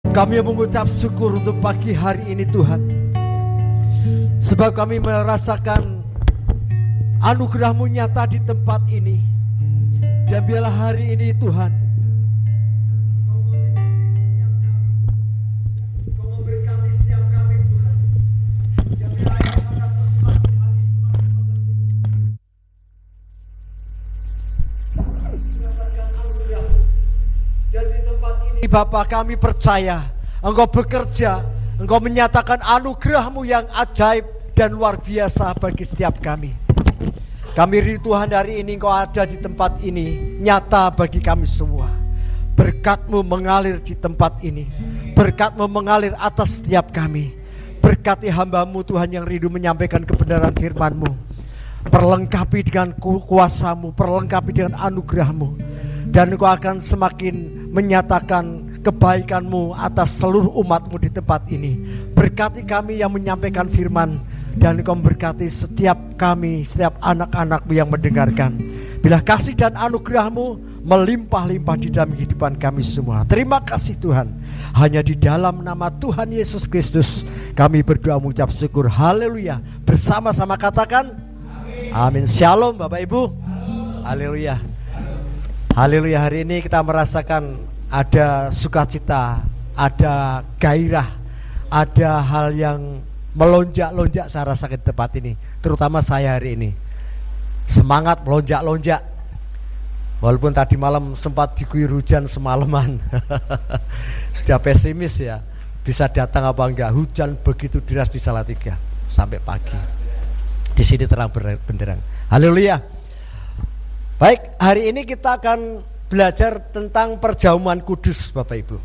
Kami mengucap syukur untuk pagi hari ini Tuhan, sebab kami merasakan anugerah-Mu nyata di tempat ini. Dan biarlah hari ini Tuhan, Kau memberkati setiap kami Tuhan. Dan biarlah yang sangat semakin hari dan di tempat ini Bapa, kami percaya Engkau bekerja, Engkau menyatakan anugerah-Mu yang ajaib dan luar biasa bagi setiap kami. Kami rindu Tuhan hari ini Engkau ada di tempat ini, nyata bagi kami semua. Berkat-Mu mengalir di tempat ini, berkat-Mu mengalir atas setiap kami. Berkati hamba-Mu Tuhan yang rindu menyampaikan kebenaran firman-Mu. Perlengkapi dengan kuasa-Mu, perlengkapi dengan anugerah-Mu. Dan Engkau akan semakin menyatakan kebaikan-Mu atas seluruh umat-Mu di tempat ini. Berkati kami yang menyampaikan firman, dan Engkau memberkati setiap kami, setiap anak-anak-Mu yang mendengarkan. Bila kasih dan anugerah-Mu melimpah-limpah di dalam kehidupan kami semua. Terima kasih Tuhan. Hanya di dalam nama Tuhan Yesus Kristus kami berdoa mengucap syukur. Haleluya. Bersama-sama katakan amin. Shalom Bapak Ibu. Haleluya. Haleluya. Hari ini kita merasakan ada sukacita, ada gairah, ada hal yang melonjak-lonjak saya rasakan di tempat ini. Terutama saya hari ini semangat melonjak-lonjak. Walaupun tadi malam sempat diguyur hujan semalaman. Sudah pesimis ya, bisa datang apa enggak. Hujan begitu deras di Salatiga sampai pagi. Di sini terang benderang. Haleluya. Baik, hari ini kita akan belajar tentang perjamuan kudus Bapak Ibu.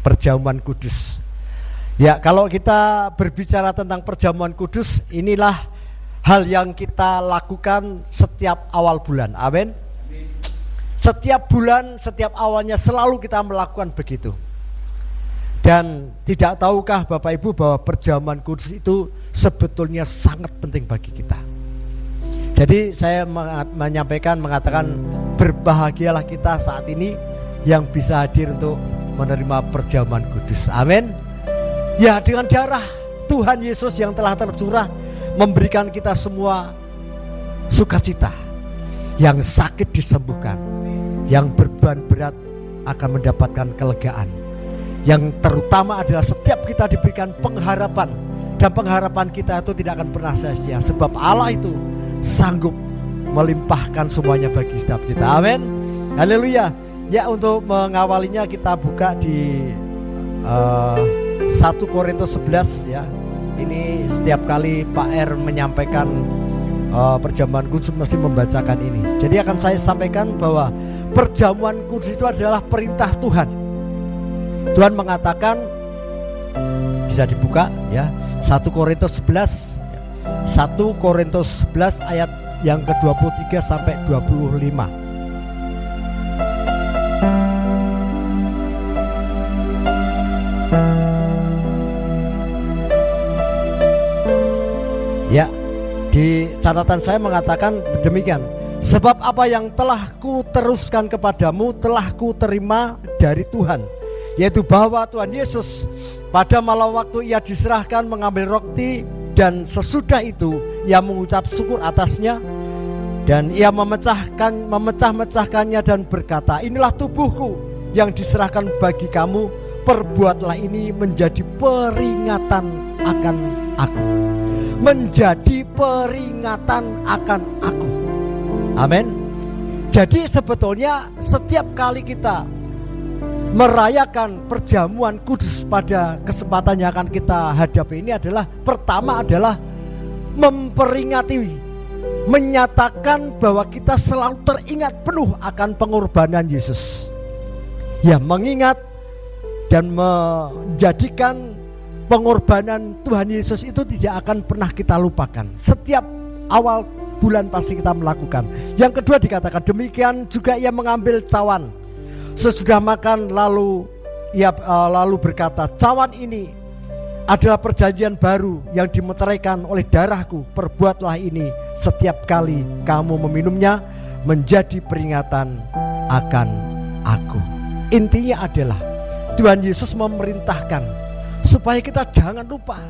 Perjamuan kudus. Ya, kalau kita berbicara tentang perjamuan kudus, inilah hal yang kita lakukan setiap awal bulan. Amin. Setiap bulan, setiap awalnya selalu kita melakukan begitu. Dan tidak tahukah Bapak Ibu bahwa perjamuan kudus itu sebetulnya sangat penting bagi kita. Jadi saya mengatakan berbahagialah kita saat ini yang bisa hadir untuk menerima perjamuan kudus. Amin. Ya, dengan darah Tuhan Yesus yang telah tercurah memberikan kita semua sukacita. Yang sakit disembuhkan, yang beban berat akan mendapatkan kelegaan. Yang terutama adalah setiap kita diberikan pengharapan, dan pengharapan kita itu tidak akan pernah sia-sia, sebab Allah itu sanggup melimpahkan semuanya bagi setiap kita. Amin. Haleluya. Ya, untuk mengawalinya kita buka di 1 Korintus 11 ya. Ini setiap kali Pak R menyampaikan perjamuan kudus mesti membacakan ini. Jadi akan saya sampaikan bahwa perjamuan kudus itu adalah perintah Tuhan. Tuhan mengatakan, bisa dibuka ya, 1 Korintus 11. 1 Korintus 11 ayat yang ke-23 sampai 25. Ya, di catatan saya mengatakan demikian. Sebab apa yang telah ku teruskan kepadamu telah ku terima dari Tuhan, yaitu bahwa Tuhan Yesus pada malam waktu ia diserahkan mengambil roti, dan sesudah itu ia mengucap syukur atasnya, dan ia memecah-mecahkannya dan berkata, inilah tubuhku yang diserahkan bagi kamu, perbuatlah ini menjadi peringatan akan aku. Menjadi peringatan akan aku. Amin. Jadi sebetulnya setiap kali kita merayakan perjamuan kudus pada kesempatan yang akan kita hadapi ini adalah, pertama adalah memperingati, menyatakan bahwa kita selalu teringat penuh akan pengorbanan Yesus. Ya, mengingat dan menjadikan pengorbanan Tuhan Yesus itu tidak akan pernah kita lupakan. Setiap awal bulan pasti kita melakukan. Yang kedua dikatakan demikian juga ia mengambil cawan sesudah makan, lalu ia berkata, cawan ini adalah perjanjian baru yang dimeteraikan oleh darahku. Perbuatlah ini setiap kali kamu meminumnya menjadi peringatan akan aku. Intinya adalah Tuhan Yesus memerintahkan supaya kita jangan lupa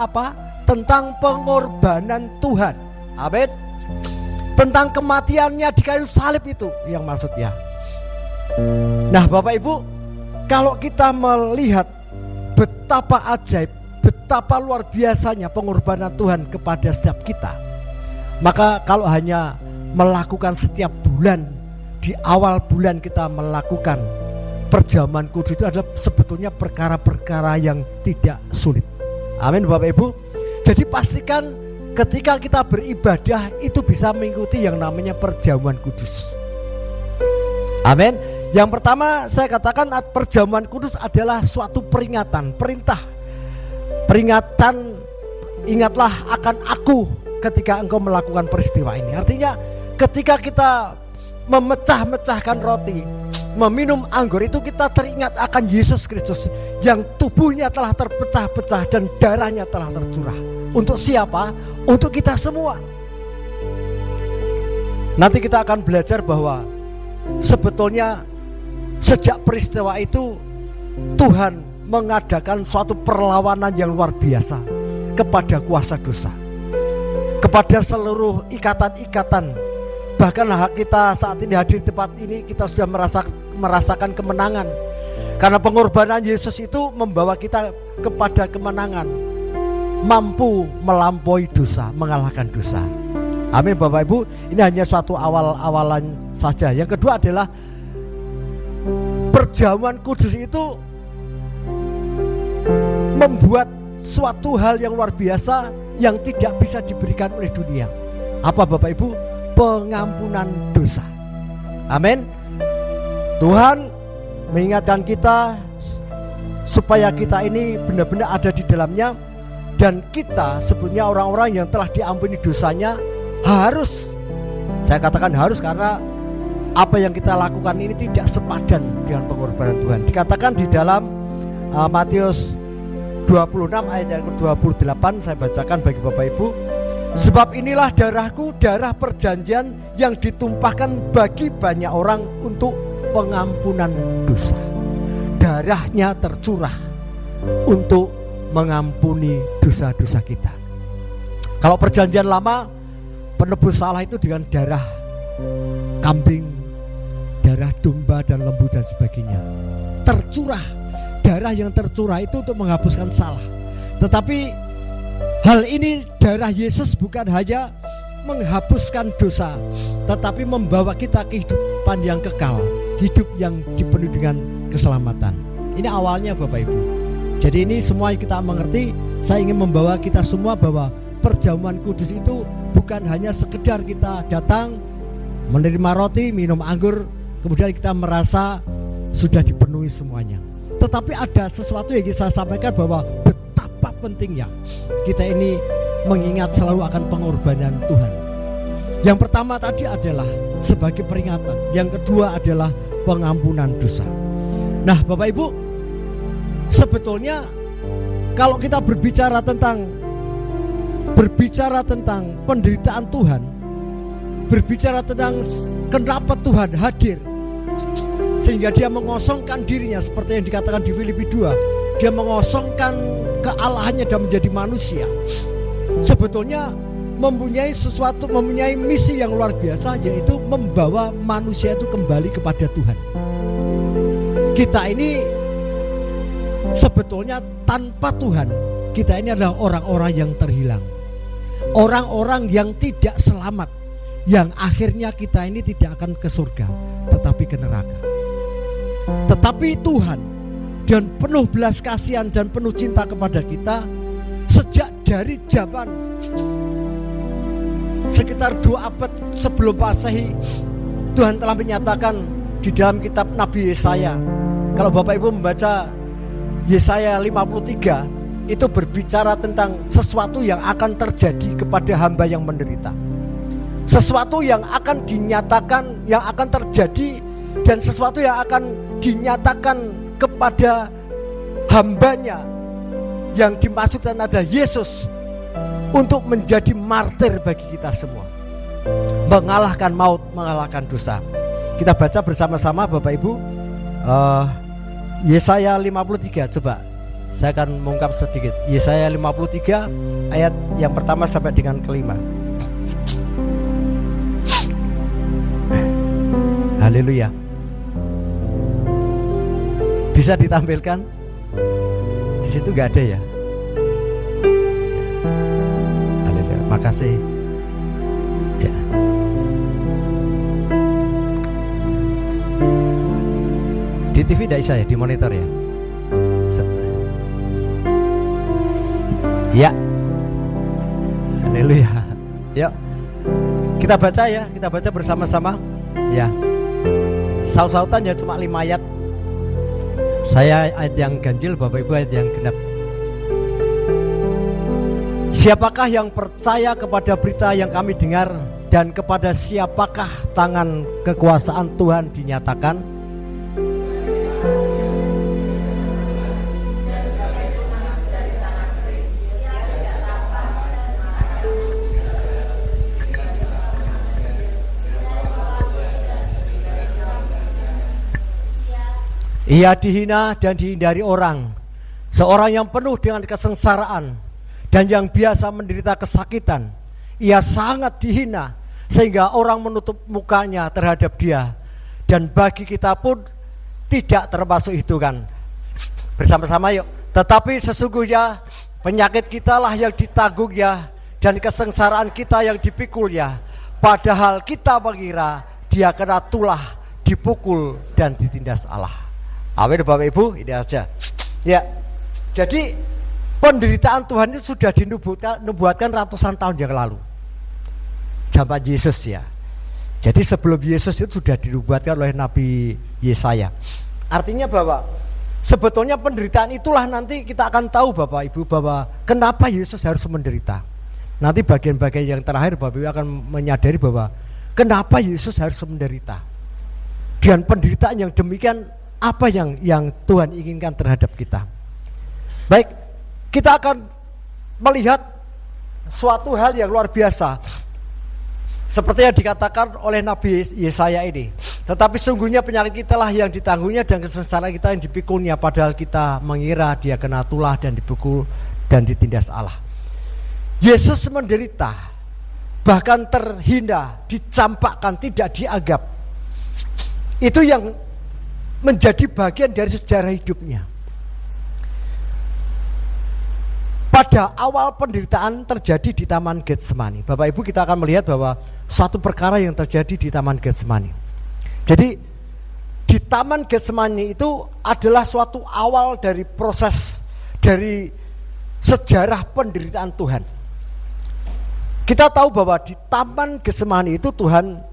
apa? Tentang pengorbanan Tuhan. Amin. Tentang kematiannya di kayu salib itu yang maksudnya. Nah Bapak Ibu, kalau kita melihat betapa ajaib, betapa luar biasanya pengorbanan Tuhan kepada setiap kita, maka kalau hanya melakukan setiap bulan, di awal bulan kita melakukan perjamuan kudus, itu adalah sebetulnya perkara-perkara yang tidak sulit. Amin Bapak Ibu. Jadi pastikan ketika kita beribadah itu bisa mengikuti yang namanya perjamuan kudus. Amin. Yang pertama saya katakan perjamuan kudus adalah suatu peringatan, perintah. Peringatan, ingatlah akan aku ketika engkau melakukan peristiwa ini. Artinya ketika kita memecah-mecahkan roti, meminum anggur, itu kita teringat akan Yesus Kristus yang tubuhnya telah terpecah-pecah dan darahnya telah tercurah. Untuk siapa? Untuk kita semua. Nanti kita akan belajar bahwa sebetulnya sejak peristiwa itu Tuhan mengadakan suatu perlawanan yang luar biasa kepada kuasa dosa, kepada seluruh ikatan-ikatan. Bahkan hak kita saat ini hadir di tempat ini, kita sudah merasakan kemenangan. Karena pengorbanan Yesus itu membawa kita kepada kemenangan, mampu melampaui dosa, mengalahkan dosa. Amin Bapak Ibu. Ini hanya suatu awal-awalan saja. Yang kedua adalah perjamuan kudus itu membuat suatu hal yang luar biasa yang tidak bisa diberikan oleh dunia. Apa Bapak Ibu? Pengampunan dosa. Amin. Tuhan mengingatkan kita supaya kita ini benar-benar ada di dalamnya, dan kita sebetulnya orang-orang yang telah diampuni dosanya harus, saya katakan harus, karena apa yang kita lakukan ini tidak sepadan dengan pengorbanan Tuhan. Dikatakan di dalam Matius 26 ayat yang ke-28, saya bacakan bagi Bapak Ibu. Sebab inilah darahku, darah perjanjian yang ditumpahkan bagi banyak orang untuk pengampunan dosa. Darahnya tercurah untuk mengampuni dosa-dosa kita. Kalau perjanjian lama, penebus salah itu dengan darah kambing, darah domba dan lembu dan sebagainya. Tercurah, darah yang tercurah itu untuk menghapuskan salah. Tetapi hal ini, darah Yesus bukan hanya menghapuskan dosa, tetapi membawa kita kehidupan yang kekal, hidup yang dipenuhi dengan keselamatan. Ini awalnya Bapak Ibu. Jadi ini semua kita mengerti. Saya ingin membawa kita semua bahwa perjamuan kudus itu bukan hanya sekedar kita datang, menerima roti, minum anggur, kemudian kita merasa sudah dipenuhi semuanya. Tetapi ada sesuatu yang saya sampaikan bahwa betapa pentingnya kita ini mengingat selalu akan pengorbanan Tuhan. Yang pertama tadi adalah sebagai peringatan, yang kedua adalah pengampunan dosa. Nah Bapak Ibu, sebetulnya kalau kita berbicara tentang penderitaan Tuhan, berbicara tentang kenapa Tuhan hadir sehingga dia mengosongkan dirinya, seperti yang dikatakan di Filipi 2, dia mengosongkan kealahannya dan menjadi manusia. Sebetulnya mempunyai misi yang luar biasa, yaitu membawa manusia itu kembali kepada Tuhan. Kita ini sebetulnya tanpa Tuhan, kita ini adalah orang-orang yang terhilang, orang-orang yang tidak selamat, yang akhirnya kita ini tidak akan ke surga tetapi ke neraka. Tetapi Tuhan dan penuh belas kasihan dan penuh cinta kepada kita, sejak dari zaman sekitar 2 abad sebelum Masehi, Tuhan telah menyatakan di dalam kitab Nabi Yesaya. Kalau Bapak Ibu membaca Yesaya 53, itu berbicara tentang sesuatu yang akan terjadi kepada hamba yang menderita, sesuatu yang akan dinyatakan, yang akan terjadi, dan sesuatu yang akan dinyatakan kepada hambanya yang dimaksudkan ada Yesus untuk menjadi martir bagi kita semua, mengalahkan maut, mengalahkan dosa. Kita baca bersama-sama Bapak Ibu Yesaya 53, coba saya akan mengungkap sedikit. Yesaya 53 ayat yang pertama sampai dengan kelima. Haleluya. Bisa ditampilkan? Di situ nggak ada ya? Haleluya. Makasih. Ya. Di TV tidak bisa ya, di monitor ya. Ya. Haleluya. Yuk. Kita baca ya, kita baca bersama-sama. Ya. Saut-sautan ya cuma 5 ayat. Saya ayat yang ganjil, Bapak Ibu ayat yang genap. Siapakah yang percaya kepada berita yang kami dengar, dan kepada siapakah tangan kekuasaan Tuhan dinyatakan? Ia dihina dan dihindari orang, seorang yang penuh dengan kesengsaraan dan yang biasa menderita kesakitan. Ia sangat dihina sehingga orang menutup mukanya terhadap dia, dan bagi kita pun tidak termasuk itu kan. Bersama-sama yuk. Tetapi sesungguhnya penyakit kita lah yang ditanggung ya, dan kesengsaraan kita yang dipikul ya. Padahal kita mengira dia kena tulah, dipukul dan ditindas Allah. Amin Bapak Ibu, ini aja. Ya. Jadi penderitaan Tuhan itu sudah dinubuatkan ratusan tahun yang lalu. Zaman Yesus ya. Jadi sebelum Yesus itu sudah dinubuatkan oleh Nabi Yesaya. Artinya bahwa sebetulnya penderitaan itulah nanti kita akan tahu Bapak Ibu bahwa kenapa Yesus harus menderita. Nanti bagian-bagian yang terakhir Bapak Ibu akan menyadari bahwa kenapa Yesus harus menderita. Dan penderitaan yang demikian apa yang Tuhan inginkan terhadap kita. Baik, kita akan melihat suatu hal yang luar biasa. Seperti yang dikatakan oleh Nabi Yesaya ini. Tetapi sungguhnya penyakit kita lah yang ditanggungnya, dan kesengsaraan kita yang dipikulnya. Padahal kita mengira dia kena tulah dan dipukul dan ditindas Allah. Yesus menderita, bahkan terhina, dicampakkan, tidak dianggap. Itu yang menjadi bagian dari sejarah hidupnya. Pada awal penderitaan terjadi di Taman Getsemani. Bapak Ibu, kita akan melihat bahwa suatu perkara yang terjadi di Taman Getsemani. Jadi di Taman Getsemani itu adalah suatu awal dari proses, dari sejarah penderitaan Tuhan. Kita tahu bahwa di Taman Getsemani itu Tuhan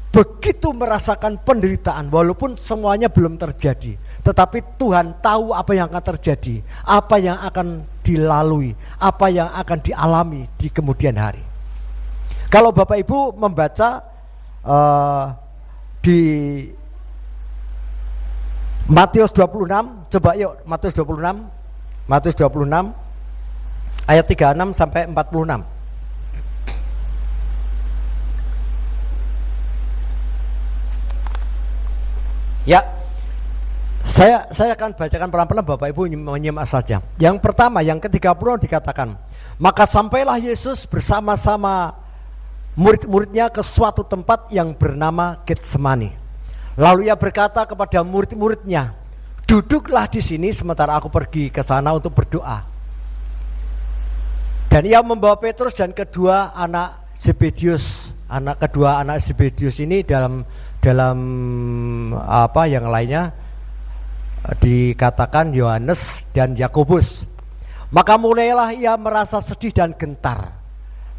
begitu merasakan penderitaan, walaupun semuanya belum terjadi. Tetapi Tuhan tahu apa yang akan terjadi, apa yang akan dilalui, apa yang akan dialami di kemudian hari. Kalau Bapak Ibu membaca di Matius 26, coba yuk Matius 26, Matius 26 ayat 36 sampai 46. Ya, saya akan bacakan pelan-pelan, Bapak Ibu menyimak saja. Yang pertama, yang ke-30 dikatakan, maka sampailah Yesus bersama-sama murid-muridnya ke suatu tempat yang bernama Getsemani. Lalu ia berkata kepada murid-muridnya, duduklah di sini sementara aku pergi ke sana untuk berdoa. Dan ia membawa Petrus dan kedua anak Zebedius. Kedua anak Zebedius ini dalam apa yang lainnya dikatakan Yohanes dan Yakobus. Maka mulailah ia merasa sedih dan gentar.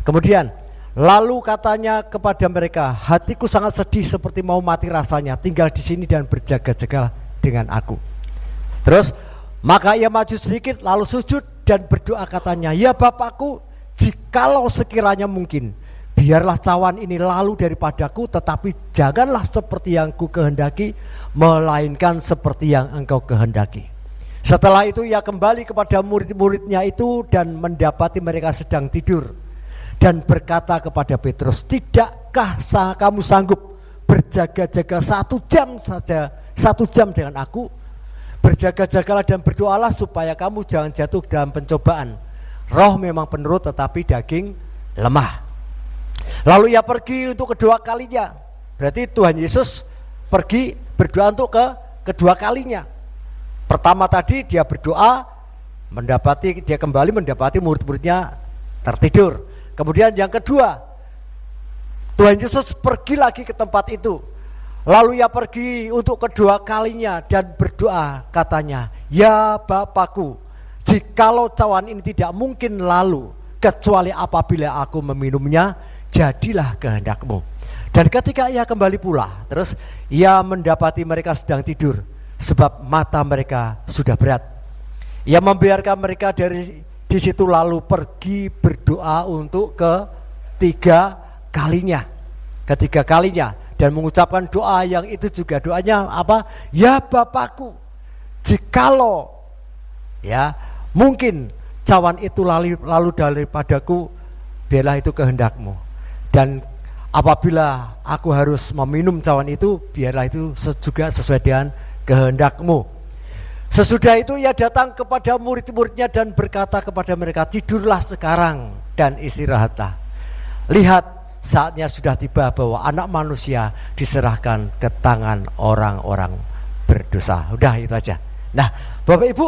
Kemudian lalu katanya kepada mereka, hatiku sangat sedih seperti mau mati rasanya. Tinggal di sini dan berjaga-jaga dengan aku. Terus maka ia maju sedikit lalu sujud dan berdoa katanya, ya Bapakku, jikalau sekiranya mungkin, biarlah cawan ini lalu daripadaku, tetapi janganlah seperti yang ku kehendaki, melainkan seperti yang engkau kehendaki. Setelah itu ia kembali kepada murid-muridnya itu dan mendapati mereka sedang tidur, dan berkata kepada Petrus, tidakkah kamu sanggup berjaga-jaga 1 jam saja 1 jam dengan aku. Berjaga-jagalah dan berdoalah supaya kamu jangan jatuh dalam pencobaan. Roh memang penurut tetapi daging lemah. Lalu ia pergi untuk kedua kalinya. Berarti Tuhan Yesus pergi berdoa untuk kedua kalinya. Pertama tadi dia berdoa, dia kembali mendapati murid-muridnya tertidur. Kemudian yang kedua, Tuhan Yesus pergi lagi ke tempat itu. Lalu ia pergi untuk kedua kalinya dan berdoa, katanya, "Ya Bapakku, jikalau cawan ini tidak mungkin lalu, kecuali apabila aku meminumnya, jadilah kehendak-Mu." Dan ketika ia kembali pula, terus ia mendapati mereka sedang tidur, sebab mata mereka sudah berat. Ia membiarkan mereka dari di situ lalu pergi berdoa untuk ketiga kalinya, dan mengucapkan doa yang itu juga doanya apa? "Ya Bapakku, jikalau ya mungkin cawan itu lalu daripadaku, biarlah itu kehendak-Mu. Dan apabila aku harus meminum cawan itu, biarlah itu juga sesuai dengan kehendak-Mu." Sesudah itu ia datang kepada murid-muridnya dan berkata kepada mereka, "Tidurlah sekarang dan istirahatlah. Lihat, saatnya sudah tiba bahwa Anak Manusia diserahkan ke tangan orang-orang berdosa." Udah itu aja. Nah, Bapak Ibu,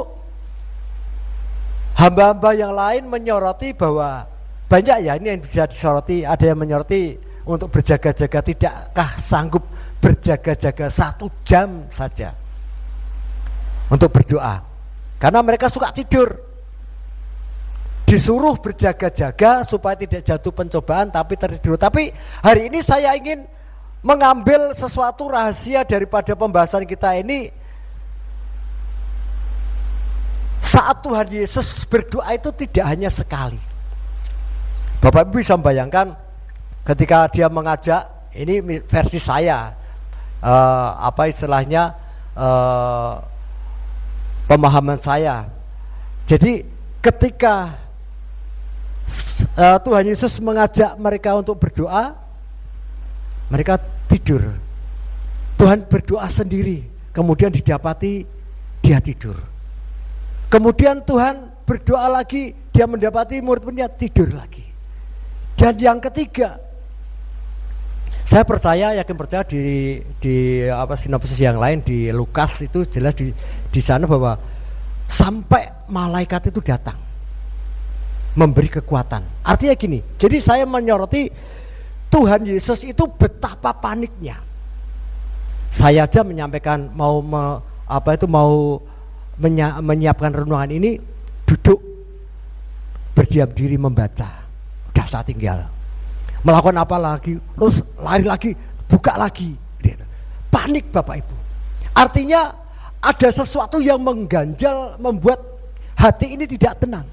hamba-hamba yang lain menyoroti bahwa banyak ya ini yang bisa disoroti. Ada yang menyoroti untuk berjaga-jaga, tidakkah sanggup berjaga-jaga 1 jam saja untuk berdoa, karena mereka suka tidur. Disuruh berjaga-jaga supaya tidak jatuh pencobaan tapi tertidur. Tapi hari ini saya ingin mengambil sesuatu rahasia daripada pembahasan kita ini. Saat Tuhan Yesus berdoa itu tidak hanya sekali. Bapak Ibu bisa membayangkan ketika dia mengajak, ini versi saya, pemahaman saya. Jadi ketika Tuhan Yesus mengajak mereka untuk berdoa, mereka tidur. Tuhan berdoa sendiri, kemudian didapati dia tidur. Kemudian Tuhan berdoa lagi, dia mendapati murid-muridnya tidur lagi. Dan yang ketiga, saya yakin percaya di sinopsis yang lain di Lukas itu jelas di sana bahwa sampai malaikat itu datang memberi kekuatan. Artinya gini, jadi saya menyoroti Tuhan Yesus itu betapa paniknya. Saya aja menyampaikan menyiapkan renungan ini, duduk berdiam diri membaca, udah saya tinggal. Melakukan apa lagi, terus lari lagi, buka lagi, panik Bapak Ibu. Artinya ada sesuatu yang mengganjal, membuat hati ini tidak tenang.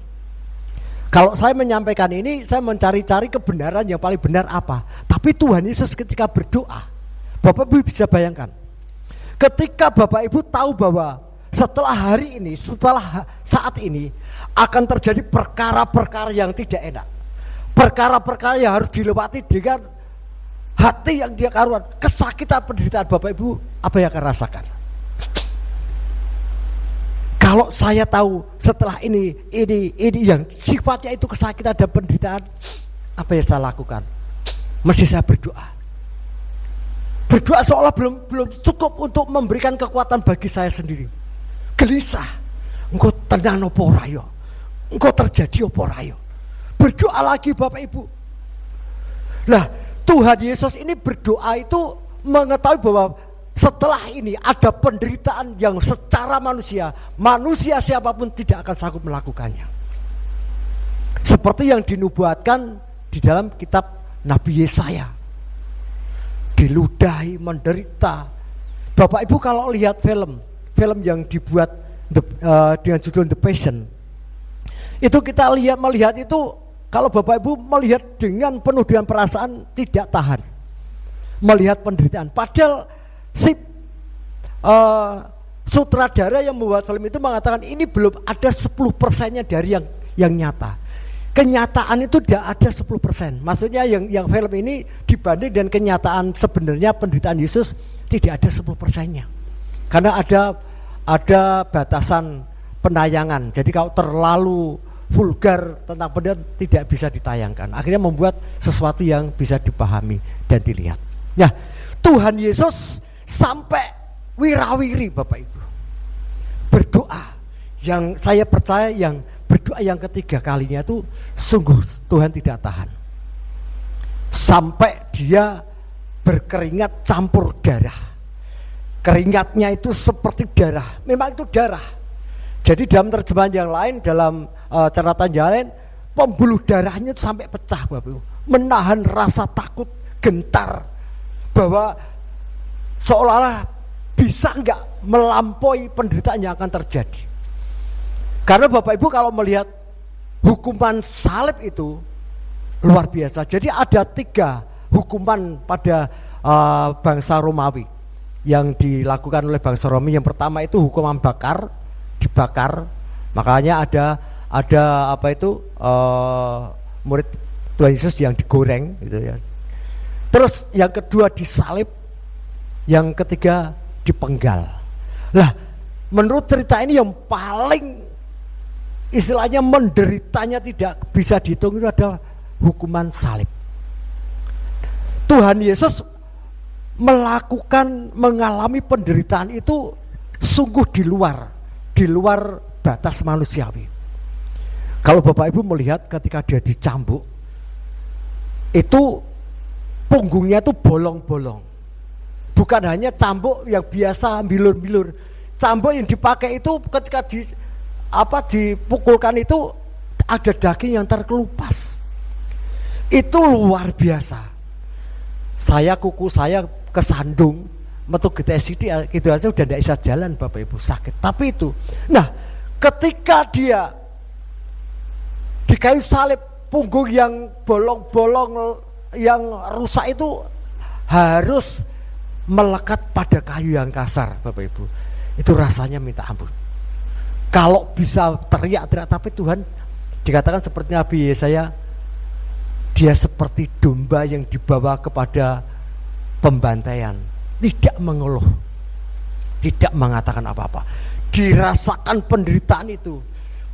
Kalau saya menyampaikan ini, saya mencari-cari kebenaran yang paling benar apa. Tapi Tuhan Yesus ketika berdoa, Bapak Ibu bisa bayangkan, ketika Bapak Ibu tahu bahwa setelah hari ini, setelah saat ini akan terjadi perkara-perkara yang tidak enak, perkara-perkara yang harus dilewati dengan hati yang dia karuan, kesakitan, penderitaan, Bapak Ibu apa yang akan rasakan? Kalau saya tahu setelah ini yang sifatnya itu kesakitan dan penderitaan, apa yang saya lakukan? Mesti saya berdoa. Berdoa seolah belum cukup untuk memberikan kekuatan bagi saya sendiri. Gelisah, engkau tenang opo rayo, engkau terjadi opo rayo. Berdoa lagi Bapak Ibu. Nah, Tuhan Yesus ini berdoa itu mengetahui bahwa setelah ini ada penderitaan yang secara manusia siapapun tidak akan sanggup melakukannya. Seperti yang dinubuatkan di dalam kitab Nabi Yesaya. Diludahi, menderita. Bapak Ibu kalau lihat film yang dibuat dengan judul The Passion, itu kita melihat itu, kalau Bapak Ibu melihat dengan penuh dengan perasaan, tidak tahan melihat penderitaan. Padahal si sutradara yang membuat film itu mengatakan ini belum ada 10%-nya dari yang nyata. Kenyataan itu tidak ada 10%. Maksudnya yang film ini dibanding dengan kenyataan sebenarnya penderitaan Yesus tidak ada 10%-nya. Karena ada batasan penayangan. Jadi kalau terlalu vulgar tentang pendeta tidak bisa ditayangkan. Akhirnya membuat sesuatu yang bisa dipahami dan dilihat. Ya, Tuhan Yesus sampai wirawiri Bapak Ibu. Berdoa. Yang saya percaya yang berdoa yang ketiga kalinya itu sungguh Tuhan tidak tahan. Sampai dia berkeringat campur darah. Keringatnya itu seperti darah. Memang itu darah. Jadi dalam terjemahan yang lain, dalam catatan yang lain, pembuluh darahnya itu sampai pecah Bapak Ibu. Menahan rasa takut, gentar, bahwa seolah-olah bisa enggak melampaui penderitaan yang akan terjadi. Karena Bapak Ibu kalau melihat hukuman salib itu luar biasa. Jadi ada 3 hukuman pada bangsa Romawi yang dilakukan oleh bangsa Romawi. Yang pertama itu hukuman bakar, dibakar. Makanya ada apa itu murid Tuhan Yesus yang digoreng gitu ya. Terus yang kedua disalib, yang ketiga dipenggal. Lah, menurut cerita ini yang paling istilahnya menderitanya tidak bisa dihitung itu adalah hukuman salib. Tuhan Yesus mengalami penderitaan itu sungguh di luar batas manusiawi. Kalau Bapak Ibu melihat ketika dia dicambuk, itu punggungnya itu bolong-bolong. Bukan hanya cambuk yang biasa bilur-bilur. Cambuk yang dipakai itu ketika dipukulkan itu ada daging yang terkelupas. Itu luar biasa. Kuku saya kesandung, metu GTSD gitu aja udah tidak bisa jalan Bapak Ibu, sakit. Tapi itu, nah ketika dia di kayu salib, punggung yang bolong-bolong yang rusak itu harus melekat pada kayu yang kasar Bapak Ibu. Itu rasanya minta ampun. Kalau bisa teriak-teriak, tapi Tuhan dikatakan seperti Nabi Yesaya, dia seperti domba yang dibawa kepada pembantaian, tidak mengeluh, tidak mengatakan apa-apa. Dirasakan penderitaan itu.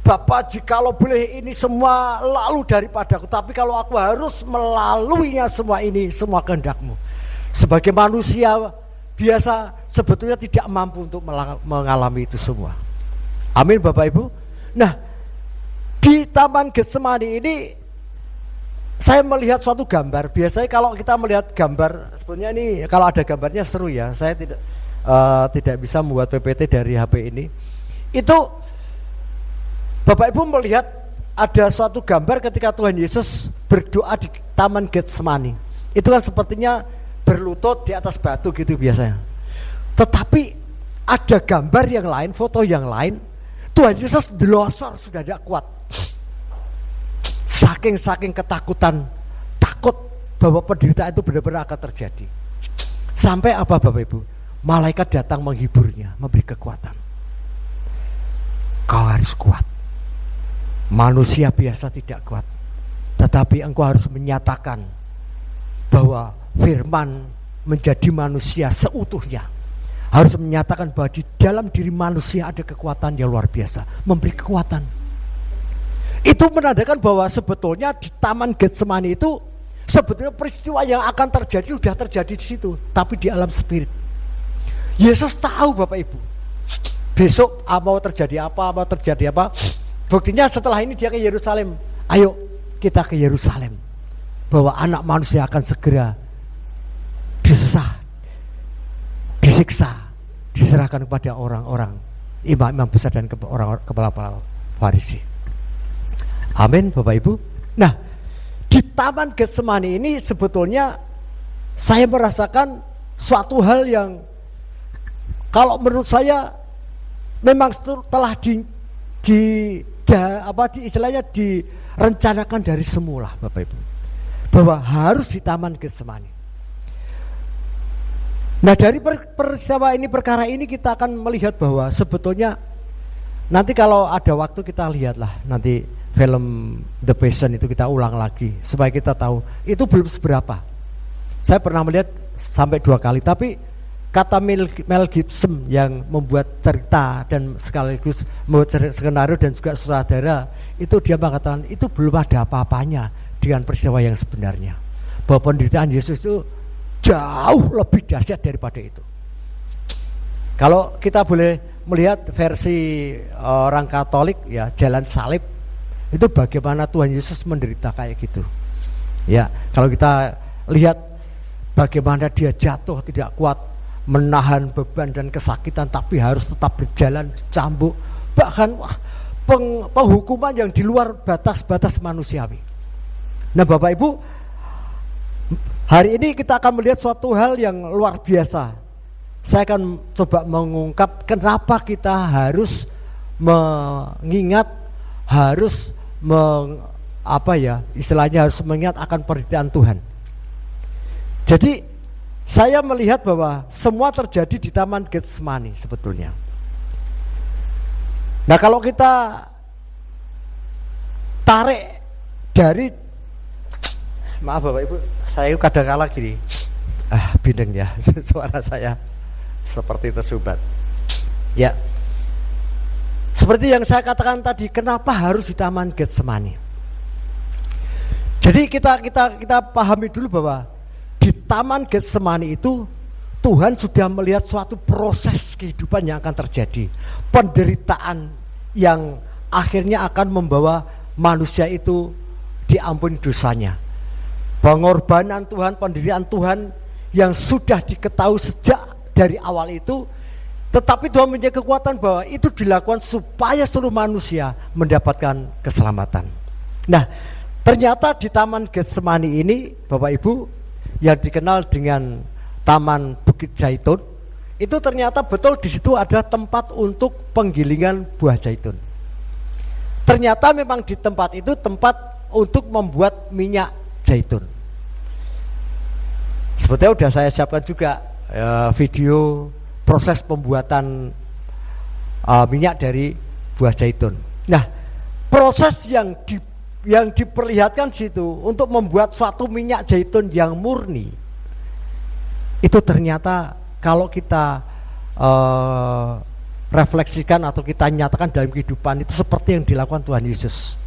Bapa, jikalau boleh ini semua lalu daripadaku, tapi kalau aku harus melaluinya semua ini, semua kehendak-Mu. Sebagai manusia biasa sebetulnya tidak mampu untuk mengalami itu semua. Amin Bapak Ibu. Nah, di Taman Getsemani ini saya melihat suatu gambar. Biasanya kalau kita melihat gambar, sebenarnya ini kalau ada gambarnya seru ya. Saya tidak bisa membuat PPT dari HP ini. Itu Bapak Ibu melihat ada suatu gambar ketika Tuhan Yesus berdoa di Taman Getsemani. Itu kan sepertinya berlutut di atas batu gitu biasanya. Tetapi ada gambar yang lain, foto yang lain, Tuhan Yesus delosor sudah tidak kuat. Saking ketakutan, takut bahwa penderitaan itu benar-benar akan terjadi. Sampai apa Bapak Ibu? Malaikat datang menghiburnya, memberi kekuatan. Kau harus kuat. Manusia biasa tidak kuat, tetapi engkau harus menyatakan bahwa firman menjadi manusia seutuhnya. Harus menyatakan bahwa di dalam diri manusia ada kekuatan yang luar biasa, memberi kekuatan. Itu menandakan bahwa sebetulnya di Taman Getsemani itu sebetulnya peristiwa yang akan terjadi sudah terjadi di situ, tapi di alam spirit. Yesus tahu Bapak Ibu, besok mau terjadi apa. Buktinya setelah ini dia ke Yerusalem. Ayo kita ke Yerusalem, bahwa anak manusia akan segera disesah, disiksa, diserahkan kepada orang-orang imam-imam besar dan orang kepala Farisi. Amin Bapak Ibu. Nah, di Taman Getsemani ini sebetulnya saya merasakan suatu hal yang kalau menurut saya memang telah istilahnya direncanakan dari semula Bapak Ibu, bahwa harus di Taman Getsemani. Nah, dari peristiwa ini, perkara ini kita akan melihat bahwa sebetulnya nanti kalau ada waktu kita lihatlah nanti film The Passion itu kita ulang lagi supaya kita tahu itu belum seberapa. Saya pernah melihat sampai 2 kali, tapi kata Mel Gibson yang membuat cerita dan sekaligus membuat skenario dan juga sutradara, itu dia mengatakan itu belum ada apa-apanya dengan peristiwa yang sebenarnya, bahwa penderitaan Yesus itu jauh lebih dahsyat daripada itu. Kalau kita boleh melihat versi orang Katolik ya, jalan salib itu bagaimana Tuhan Yesus menderita kayak gitu. Ya, kalau kita lihat bagaimana dia jatuh tidak kuat, menahan beban dan kesakitan, tapi harus tetap berjalan cambuk, bahkan penghukuman yang di luar batas-batas manusiawi. Nah Bapak Ibu, hari ini kita akan melihat suatu hal yang luar biasa. Saya akan coba mengungkap kenapa kita harus mengingat, harus istilahnya harus mengingat akan penderitaan Tuhan. Jadi saya melihat bahwa semua terjadi di Taman Getsemani sebetulnya. Nah kalau kita tarik dari, maaf Bapak Ibu, saya kadang-kala gini, bindeng ya suara saya seperti tersumbat. Ya, seperti yang saya katakan tadi, kenapa harus di Taman Getsemani? Jadi kita pahami dulu bahwa di Taman Getsemani itu Tuhan sudah melihat suatu proses kehidupan yang akan terjadi, penderitaan yang akhirnya akan membawa manusia itu diampuni dosanya, pengorbanan Tuhan, penderitaan Tuhan yang sudah diketahui sejak dari awal itu. Tetapi Tuhan mempunyai kekuatan bahwa itu dilakukan supaya seluruh manusia mendapatkan keselamatan. Nah, ternyata di Taman Getsemani ini Bapak Ibu, yang dikenal dengan Taman Bukit Zaitun, itu ternyata betul di situ ada tempat untuk penggilingan buah zaitun. Ternyata memang di tempat itu tempat untuk membuat minyak zaitun. Sebetulnya sudah saya siapkan juga video proses pembuatan minyak dari buah zaitun. Nah, proses yang diperlihatkan situ untuk membuat suatu minyak zaitun yang murni, itu ternyata kalau kita refleksikan atau kita nyatakan dalam kehidupan, itu seperti yang dilakukan Tuhan Yesus.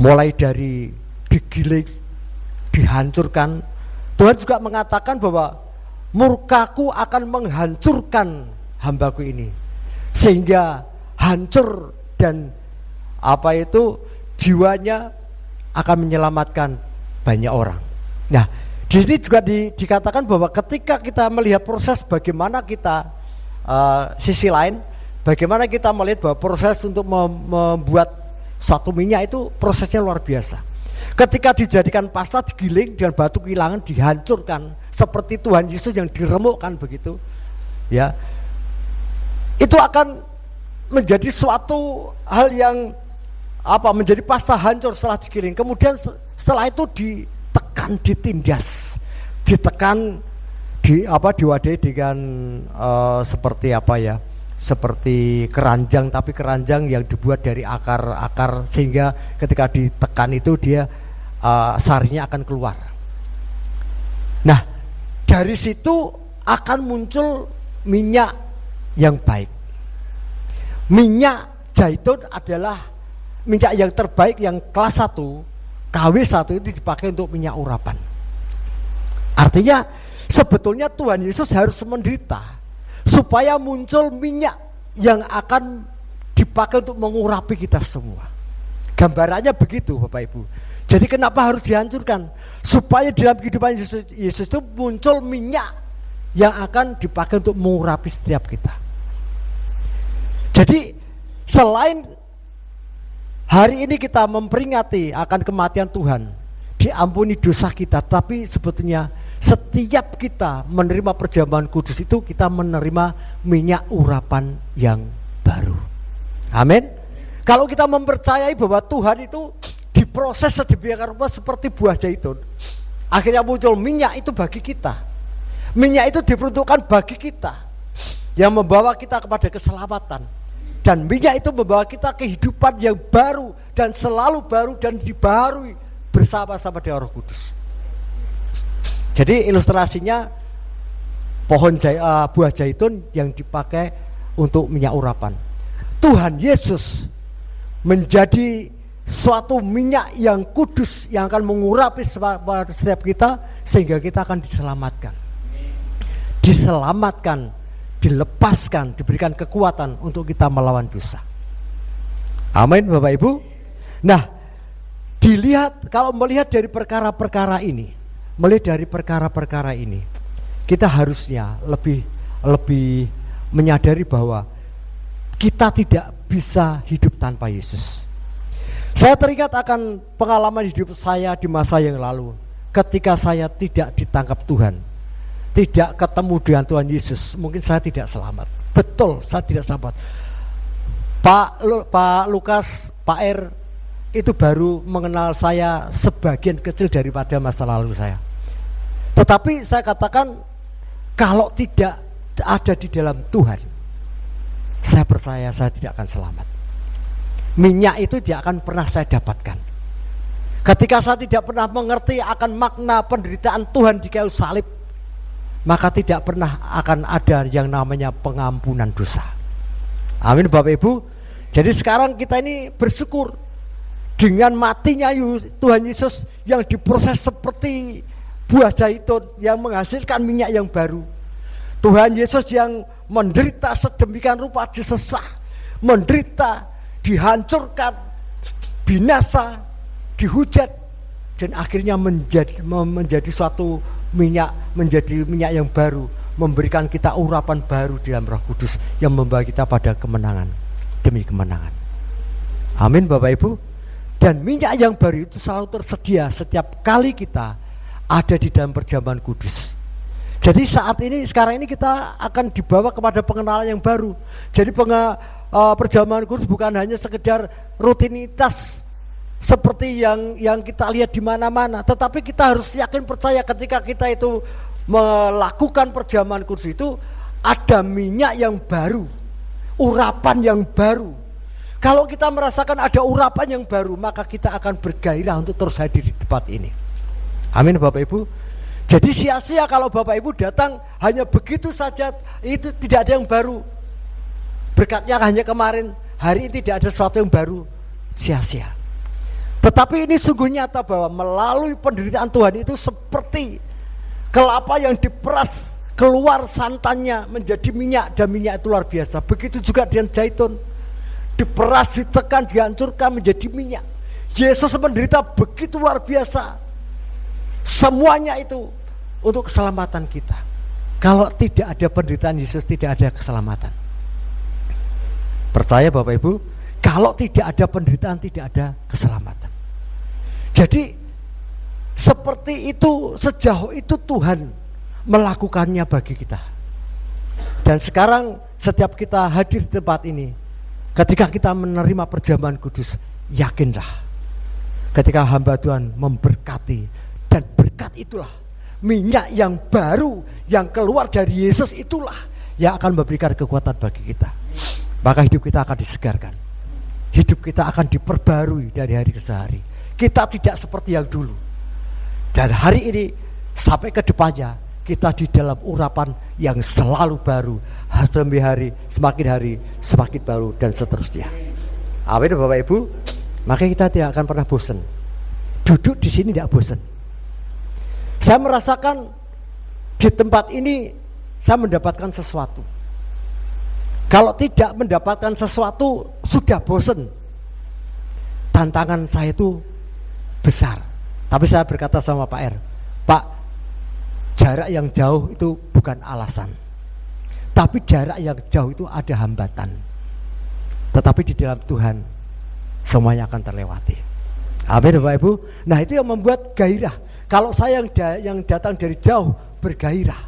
Mulai dari digiling, dihancurkan, Tuhan juga mengatakan bahwa murkaku akan menghancurkan hambaku ini, sehingga hancur dan jiwanya akan menyelamatkan banyak orang. Nah, di sini juga dikatakan bahwa ketika kita melihat proses bagaimana kita sisi lain, bagaimana kita melihat bahwa proses untuk membuat satu minyak itu prosesnya luar biasa. Ketika dijadikan pasta, digiling dengan batu kilangan, dihancurkan seperti Tuhan Yesus yang diremukkan begitu, ya, itu akan menjadi suatu hal yang menjadi pasta hancur setelah digiling. Kemudian setelah itu ditekan, ditindas, ditekan, diwadahi dengan seperti keranjang, tapi keranjang yang dibuat dari akar-akar, sehingga ketika ditekan itu dia sarinya akan keluar. Nah, dari situ akan muncul minyak yang baik. Minyak zaitun adalah minyak yang terbaik, yang kelas 1, KW1 itu dipakai untuk minyak urapan. Artinya sebetulnya Tuhan Yesus harus menderita supaya muncul minyak yang akan dipakai untuk mengurapi kita semua. Gambarannya begitu Bapak Ibu. Jadi kenapa harus dihancurkan? Supaya dalam kehidupan Yesus itu muncul minyak yang akan dipakai untuk mengurapi setiap kita. Jadi selain hari ini kita memperingati akan kematian Tuhan, diampuni dosa kita, tapi sebetulnya setiap kita menerima perjamuan kudus itu kita menerima minyak urapan yang baru. Amin. Kalau kita mempercayai bahwa Tuhan itu diproses sedemikian rupa seperti buah zaitun, akhirnya muncul minyak itu bagi kita. Minyak itu diperuntukkan bagi kita, yang membawa kita kepada keselamatan. Dan minyak itu membawa kita kehidupan yang baru dan selalu baru dan dibaharui bersama-sama dengan Roh Kudus. Jadi ilustrasinya buah zaitun yang dipakai untuk minyak urapan. Tuhan Yesus menjadi suatu minyak yang kudus yang akan mengurapi setiap kita sehingga kita akan diselamatkan, dilepaskan, diberikan kekuatan untuk kita melawan dosa. Amin Bapak Ibu. Nah, kalau melihat dari perkara-perkara ini, kita harusnya lebih menyadari bahwa kita tidak bisa hidup tanpa Yesus. Saya teringat akan pengalaman hidup saya di masa yang lalu, ketika saya tidak ditangkap Tuhan, tidak ketemu dengan Tuhan Yesus, mungkin saya tidak selamat. Betul, saya tidak selamat. Pak Lukas, Pak R itu baru mengenal saya sebagian kecil daripada masa lalu saya. Tetapi saya katakan, kalau tidak ada di dalam Tuhan, saya percaya saya tidak akan selamat. Minyak itu tidak akan pernah saya dapatkan. Ketika saya tidak pernah mengerti akan makna penderitaan Tuhan di kayu salib, maka tidak pernah akan ada yang namanya pengampunan dosa. Amin Bapak Ibu. Jadi sekarang kita ini bersyukur dengan matinya Tuhan Yesus yang diproses seperti buah zaitun yang menghasilkan minyak yang baru. Tuhan Yesus yang menderita sedemikian rupa, disesah, menderita, dihancurkan, binasa, dihujat, dan akhirnya menjadi suatu minyak, menjadi minyak yang baru, memberikan kita urapan baru di dalam Roh Kudus yang membawa kita pada kemenangan demi kemenangan. Amin Bapak Ibu. Dan minyak yang baru itu selalu tersedia setiap kali kita ada di dalam perjamuan kudus. Jadi sekarang ini kita akan dibawa kepada pengenalan yang baru. Jadi perjamuan kudus bukan hanya sekedar rutinitas seperti yang kita lihat di mana-mana, tetapi kita harus yakin percaya ketika kita itu melakukan perjamuan kudus itu ada minyak yang baru, urapan yang baru. Kalau kita merasakan ada urapan yang baru, maka kita akan bergairah untuk terus hadir di tempat ini. Amin Bapak Ibu. Jadi sia-sia kalau Bapak Ibu datang hanya begitu saja, itu tidak ada yang baru. Berkatnya hanya kemarin, hari ini tidak ada sesuatu yang baru, sia-sia. Tetapi ini sungguh nyata bahwa melalui penderitaan Tuhan itu seperti kelapa yang diperas, keluar santannya menjadi minyak, dan minyak itu luar biasa. Begitu juga dengan zaitun, diperas, ditekan, dihancurkan menjadi minyak. Yesus menderita begitu luar biasa. Semuanya itu untuk keselamatan kita. Kalau tidak ada penderitaan Yesus, tidak ada keselamatan. Percaya Bapak Ibu, kalau tidak ada penderitaan, tidak ada keselamatan. Jadi seperti itu, sejauh itu Tuhan melakukannya bagi kita. Dan sekarang setiap kita hadir di tempat ini, ketika kita menerima perjamuan kudus, yakinlah ketika hamba Tuhan memberkati, dan berkat itulah, minyak yang baru yang keluar dari Yesus itulah yang akan memberikan kekuatan bagi kita. Maka hidup kita akan disegarkan, hidup kita akan diperbarui dari hari ke hari. Kita tidak seperti yang dulu. Dan hari ini sampai ke depannya kita di dalam urapan yang selalu baru, demi hari, semakin baru, dan seterusnya. Amin Bapak Ibu. Maka kita tidak akan pernah bosan. Duduk di sini tidak bosan. Saya merasakan di tempat ini saya mendapatkan sesuatu. Kalau tidak mendapatkan sesuatu sudah bosan. Tantangan saya itu besar. Tapi saya berkata sama Pak R, Pak, jarak yang jauh itu bukan alasan, tapi jarak yang jauh itu ada hambatan. Tetapi di dalam Tuhan semuanya akan terlewati. Amin Bapak Ibu. Nah itu yang membuat gairah. Kalau saya yang datang dari jauh bergairah,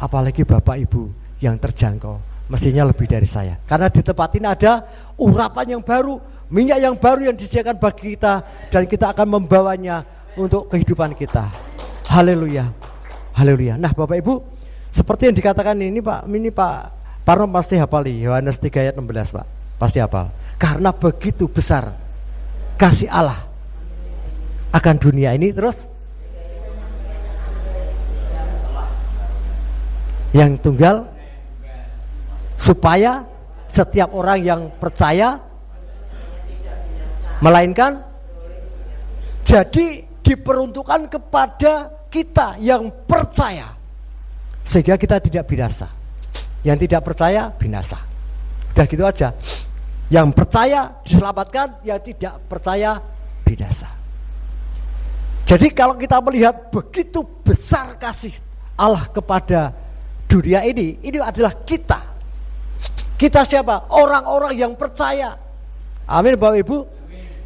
apalagi Bapak Ibu yang terjangkau, mestinya lebih dari saya. Karena di tempat ini ada urapan yang baru, minyak yang baru yang disediakan bagi kita, dan kita akan membawanya untuk kehidupan kita. Haleluya, haleluya. Nah Bapak Ibu, seperti yang dikatakan ini Pak Parno pasti hafal Yohanes 3 ayat 16 Pak, pasti hafal. Karena begitu besar kasih Allah akan dunia ini, terus yang tunggal, supaya setiap orang yang percaya melainkan, jadi diperuntukkan kepada kita yang percaya sehingga kita tidak binasa. Yang tidak percaya binasa. Udah gitu aja. Yang percaya diselamatkan, yang tidak percaya binasa. Jadi kalau kita melihat begitu besar kasih Allah kepada dunia ini adalah kita. Kita siapa? Orang-orang yang percaya. Amin Bapak Ibu.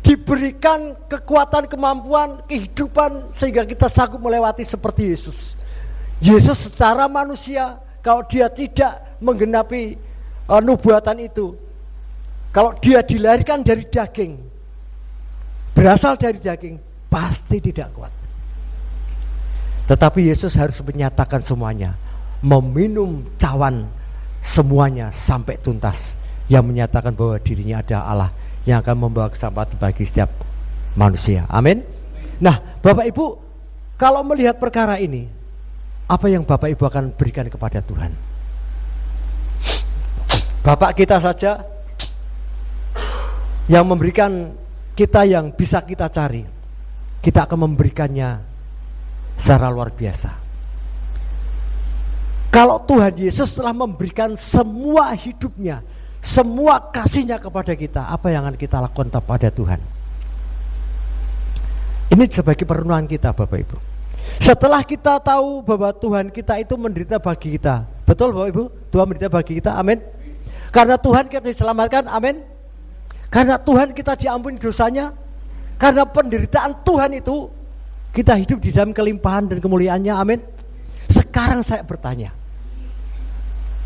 Diberikan kekuatan, kemampuan, kehidupan sehingga kita sanggup melewati seperti Yesus. Yesus secara manusia, kalau dia tidak menggenapi nubuatan itu, kalau dia dilahirkan dari daging, berasal dari daging, pasti tidak kuat. Tetapi Yesus harus menyatakan semuanya, meminum cawan semuanya sampai tuntas, yang menyatakan bahwa dirinya ada Allah yang akan membawa keselamatan bagi setiap manusia. Amin. Nah, Bapak Ibu, kalau melihat perkara ini, apa yang Bapak Ibu akan berikan kepada Tuhan? Bapak kita saja yang memberikan kita yang bisa kita cari, kita akan memberikannya secara luar biasa. Kalau Tuhan Yesus telah memberikan semua hidupnya, semua kasihnya kepada kita, apa yang akan kita lakukan kepada Tuhan? Ini sebagai perenungan kita Bapak Ibu. Setelah kita tahu bahwa Tuhan kita itu menderita bagi kita, betul Bapak Ibu? Tuhan menderita bagi kita, amin. Karena Tuhan kita diselamatkan, amin. Karena Tuhan kita diampuni dosanya, karena penderitaan Tuhan itu kita hidup di dalam kelimpahan dan kemuliaannya, amin. Sekarang saya bertanya,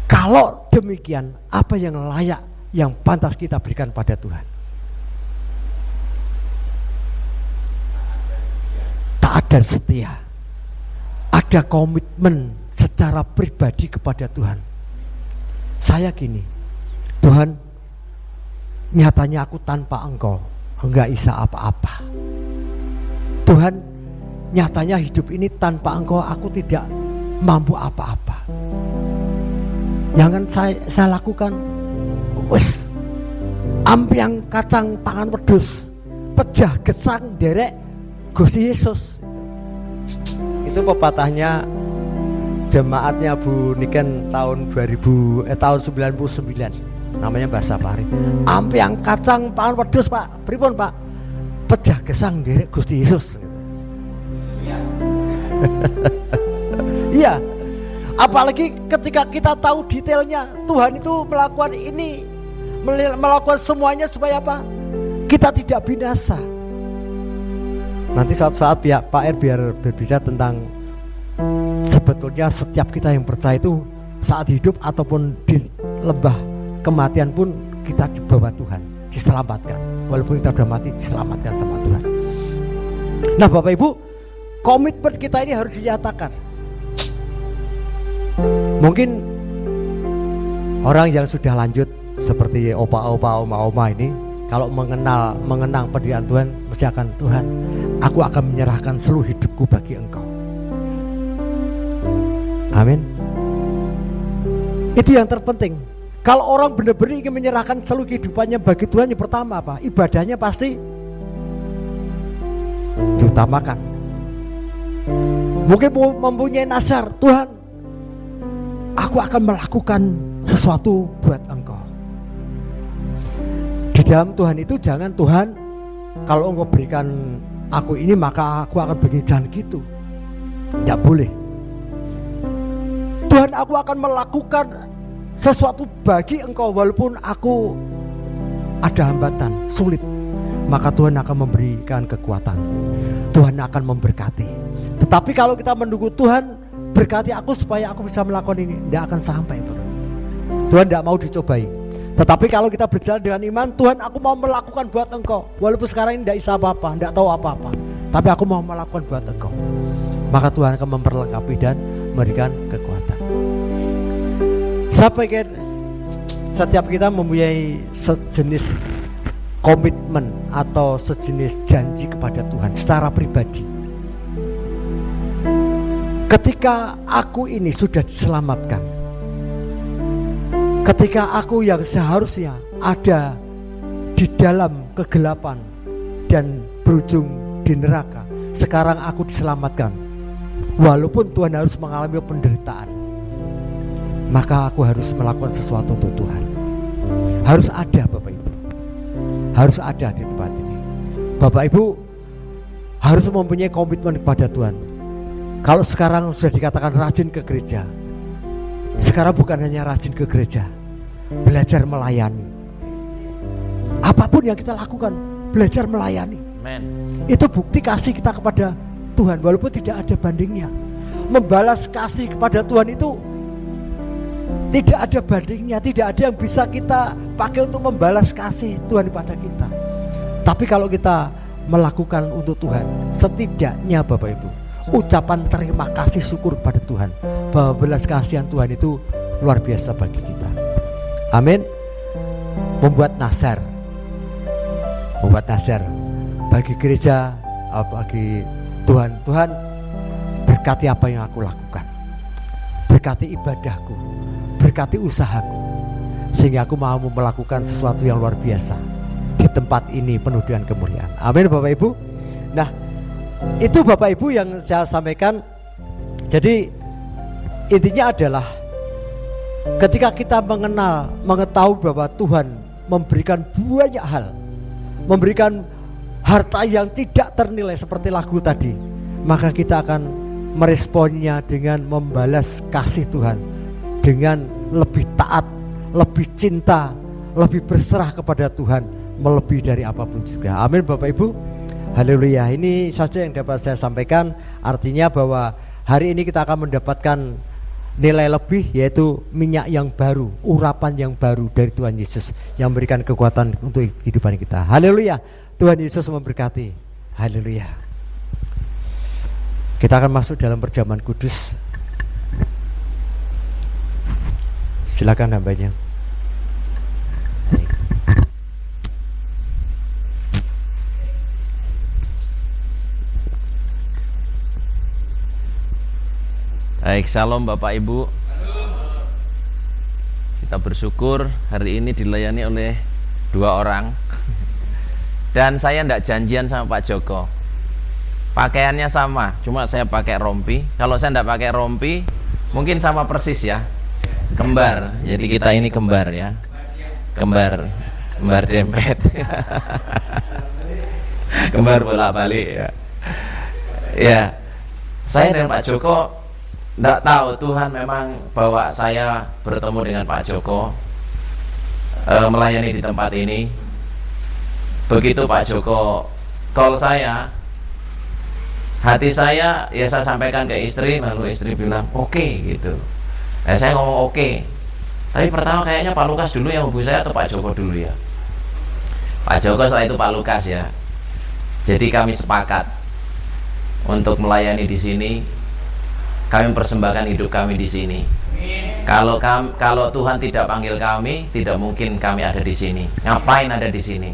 kalau demikian, apa yang layak, yang pantas kita berikan pada Tuhan? Taat dan setia, ada komitmen secara pribadi kepada Tuhan. Saya gini, Tuhan, nyatanya aku tanpa Engkau enggak bisa apa-apa. Tuhan, nyatanya hidup ini tanpa Engkau aku tidak mampu apa-apa. Jangan saya lakukan, wes ampiang kacang pangan wedhus, pejah gesang derek Gusti Yesus. Itu pepatahnya jemaatnya Bu Niken tahun 99, namanya bahasa Pari. Ampiang kacang pangan wedhus Pak, pripun Pak? Pejah gesang derek Gusti Yesus. Iya. Apalagi ketika kita tahu detailnya, Tuhan itu melakukan ini, melakukan semuanya supaya apa? Kita tidak binasa. Nanti saat-saat Pak R biar berbicara tentang sebetulnya setiap kita yang percaya itu saat hidup ataupun di lembah kematian pun kita dibawa Tuhan, diselamatkan. Walaupun kita sudah mati, diselamatkan sama Tuhan. Nah Bapak Ibu, komitmen kita ini harus dinyatakan. Mungkin orang yang sudah lanjut seperti opa-opa, oma-oma ini, kalau mengenang pendirian Tuhan, mesti akan, Tuhan, aku akan menyerahkan seluruh hidupku bagi Engkau. Amin. Itu yang terpenting. Kalau orang benar-benar ingin menyerahkan seluruh kehidupannya bagi Tuhan, yang pertama apa? Ibadahnya pasti diutamakan. Mungkin mempunyai nazar, Tuhan, aku akan melakukan sesuatu buat Engkau. Di dalam Tuhan itu jangan, Tuhan, kalau Engkau berikan aku ini maka aku akan begini, jangan gitu. Tidak boleh. Tuhan, aku akan melakukan sesuatu bagi Engkau walaupun aku ada hambatan, sulit. Maka Tuhan akan memberikan kekuatan, Tuhan akan memberkati. Tetapi kalau kita menunggu Tuhan berkati aku supaya aku bisa melakukan ini, tidak akan sampai. Tuhan tidak mau dicobai. Tetapi kalau kita berjalan dengan iman, Tuhan, aku mau melakukan buat Engkau, walaupun sekarang ini tidak bisa apa-apa, tidak tahu apa-apa, tapi aku mau melakukan buat Engkau. Maka Tuhan akan memperlengkapi dan memberikan kekuatan. Saya pikir setiap kita mempunyai sejenis komitmen atau sejenis janji kepada Tuhan secara pribadi. Ketika aku ini sudah diselamatkan, Ketika aku yang seharusnya ada di dalam kegelapan dan berujung di neraka, sekarang aku diselamatkan. Walaupun Tuhan harus mengalami penderitaan, maka aku harus melakukan sesuatu untuk Tuhan. Harus ada Bapak Ibu, harus ada di tempat ini. Bapak Ibu harus mempunyai komitmen kepada Tuhan. Kalau sekarang sudah dikatakan rajin ke gereja, sekarang bukan hanya rajin ke gereja, belajar melayani. Apapun yang kita lakukan, belajar melayani. Amen. Itu bukti kasih kita kepada Tuhan, walaupun tidak ada bandingnya. Membalas kasih kepada Tuhan itu tidak ada bandingnya, tidak ada yang bisa kita pakai untuk membalas kasih Tuhan kepada kita. Tapi kalau kita melakukan untuk Tuhan, setidaknya Bapak Ibu, ucapan terima kasih syukur kepada Tuhan, bahwa belas kasihan Tuhan itu luar biasa bagi kita. Amin. Membuat nazar bagi gereja, bagi Tuhan. Tuhan, berkati apa yang aku lakukan, berkati ibadahku, berkati usahaku, sehingga aku mau melakukan sesuatu yang luar biasa di tempat ini penuh dengan kemuliaan. Amin Bapak Ibu. Nah, itu Bapak Ibu yang saya sampaikan. Jadi intinya adalah ketika kita mengetahui bahwa Tuhan memberikan banyak hal, memberikan harta yang tidak ternilai seperti lagu tadi, maka kita akan meresponnya dengan membalas kasih Tuhan, dengan lebih taat, lebih cinta, lebih berserah kepada Tuhan, melebihi dari apapun juga. Amin Bapak Ibu. Haleluya. Ini saja yang dapat saya sampaikan. Artinya bahwa hari ini kita akan mendapatkan nilai lebih, yaitu minyak yang baru, urapan yang baru dari Tuhan Yesus yang memberikan kekuatan untuk kehidupan kita. Haleluya. Tuhan Yesus memberkati. Haleluya. Kita akan masuk dalam perjamuan kudus. Silakan hambanya. Baik, salam Bapak Ibu. Kita bersyukur hari ini dilayani oleh 2 orang. Dan saya tidak janjian sama Pak Joko. Pakaiannya sama, cuma saya pakai rompi. Kalau saya tidak pakai rompi, mungkin sama persis ya. Kembar. Jadi kita ini kembar ya. Kembar dempet. Kembar bolak-balik ya. Ya. Saya dan Pak Joko tidak tahu, Tuhan memang bawa saya bertemu dengan Pak Joko, melayani di tempat ini. Begitu Pak Joko call saya, hati saya ya saya sampaikan ke istri, lalu istri bilang oke gitu. Saya ngomong oke. Tapi pertama kayaknya Pak Lukas dulu yang hubungi saya atau Pak Joko dulu ya. Pak Joko, setelah itu Pak Lukas ya. Jadi kami sepakat untuk melayani di sini. Kami mempersembahkan hidup kami di sini. Kalau Tuhan tidak panggil kami, tidak mungkin kami ada di sini. Ngapain ada di sini?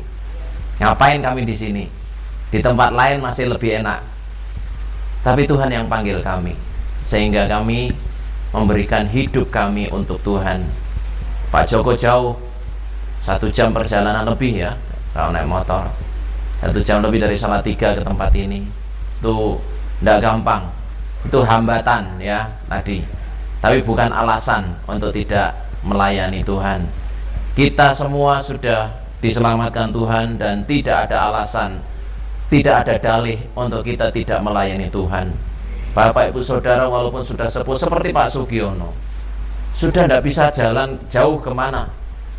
Ngapain kami di sini? Di tempat lain masih lebih enak. Tapi Tuhan yang panggil kami, sehingga kami memberikan hidup kami untuk Tuhan. Pak Joko jauh, 1 jam perjalanan lebih ya, kalau naik motor 1 jam lebih dari Salatiga ke tempat ini. Itu tidak gampang. Itu hambatan ya tadi, tapi bukan alasan untuk tidak melayani Tuhan. Kita semua sudah diselamatkan Tuhan, dan tidak ada alasan, tidak ada dalih untuk kita tidak melayani Tuhan. Bapak Ibu Saudara, walaupun sudah sepuh seperti Pak Sugiono, sudah tidak bisa jalan jauh kemana,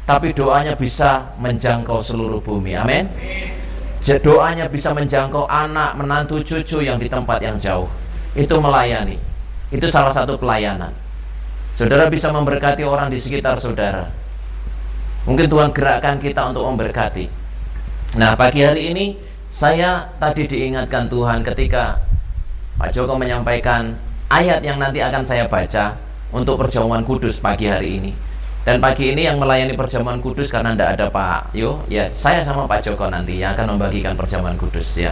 tapi doanya bisa menjangkau seluruh bumi. Amin. Doanya bisa menjangkau anak, menantu, cucu yang di tempat yang jauh. Itu melayani. Itu salah satu pelayanan. Saudara bisa memberkati orang di sekitar saudara. Mungkin Tuhan gerakkan kita untuk memberkati. Nah, pagi hari ini saya tadi diingatkan Tuhan ketika Pak Joko menyampaikan ayat yang nanti akan saya baca untuk perjamuan kudus pagi hari ini. Dan pagi ini yang melayani perjamuan kudus, karena tidak ada Pak Yo, ya saya sama Pak Joko nanti yang akan membagikan perjamuan kudus ya.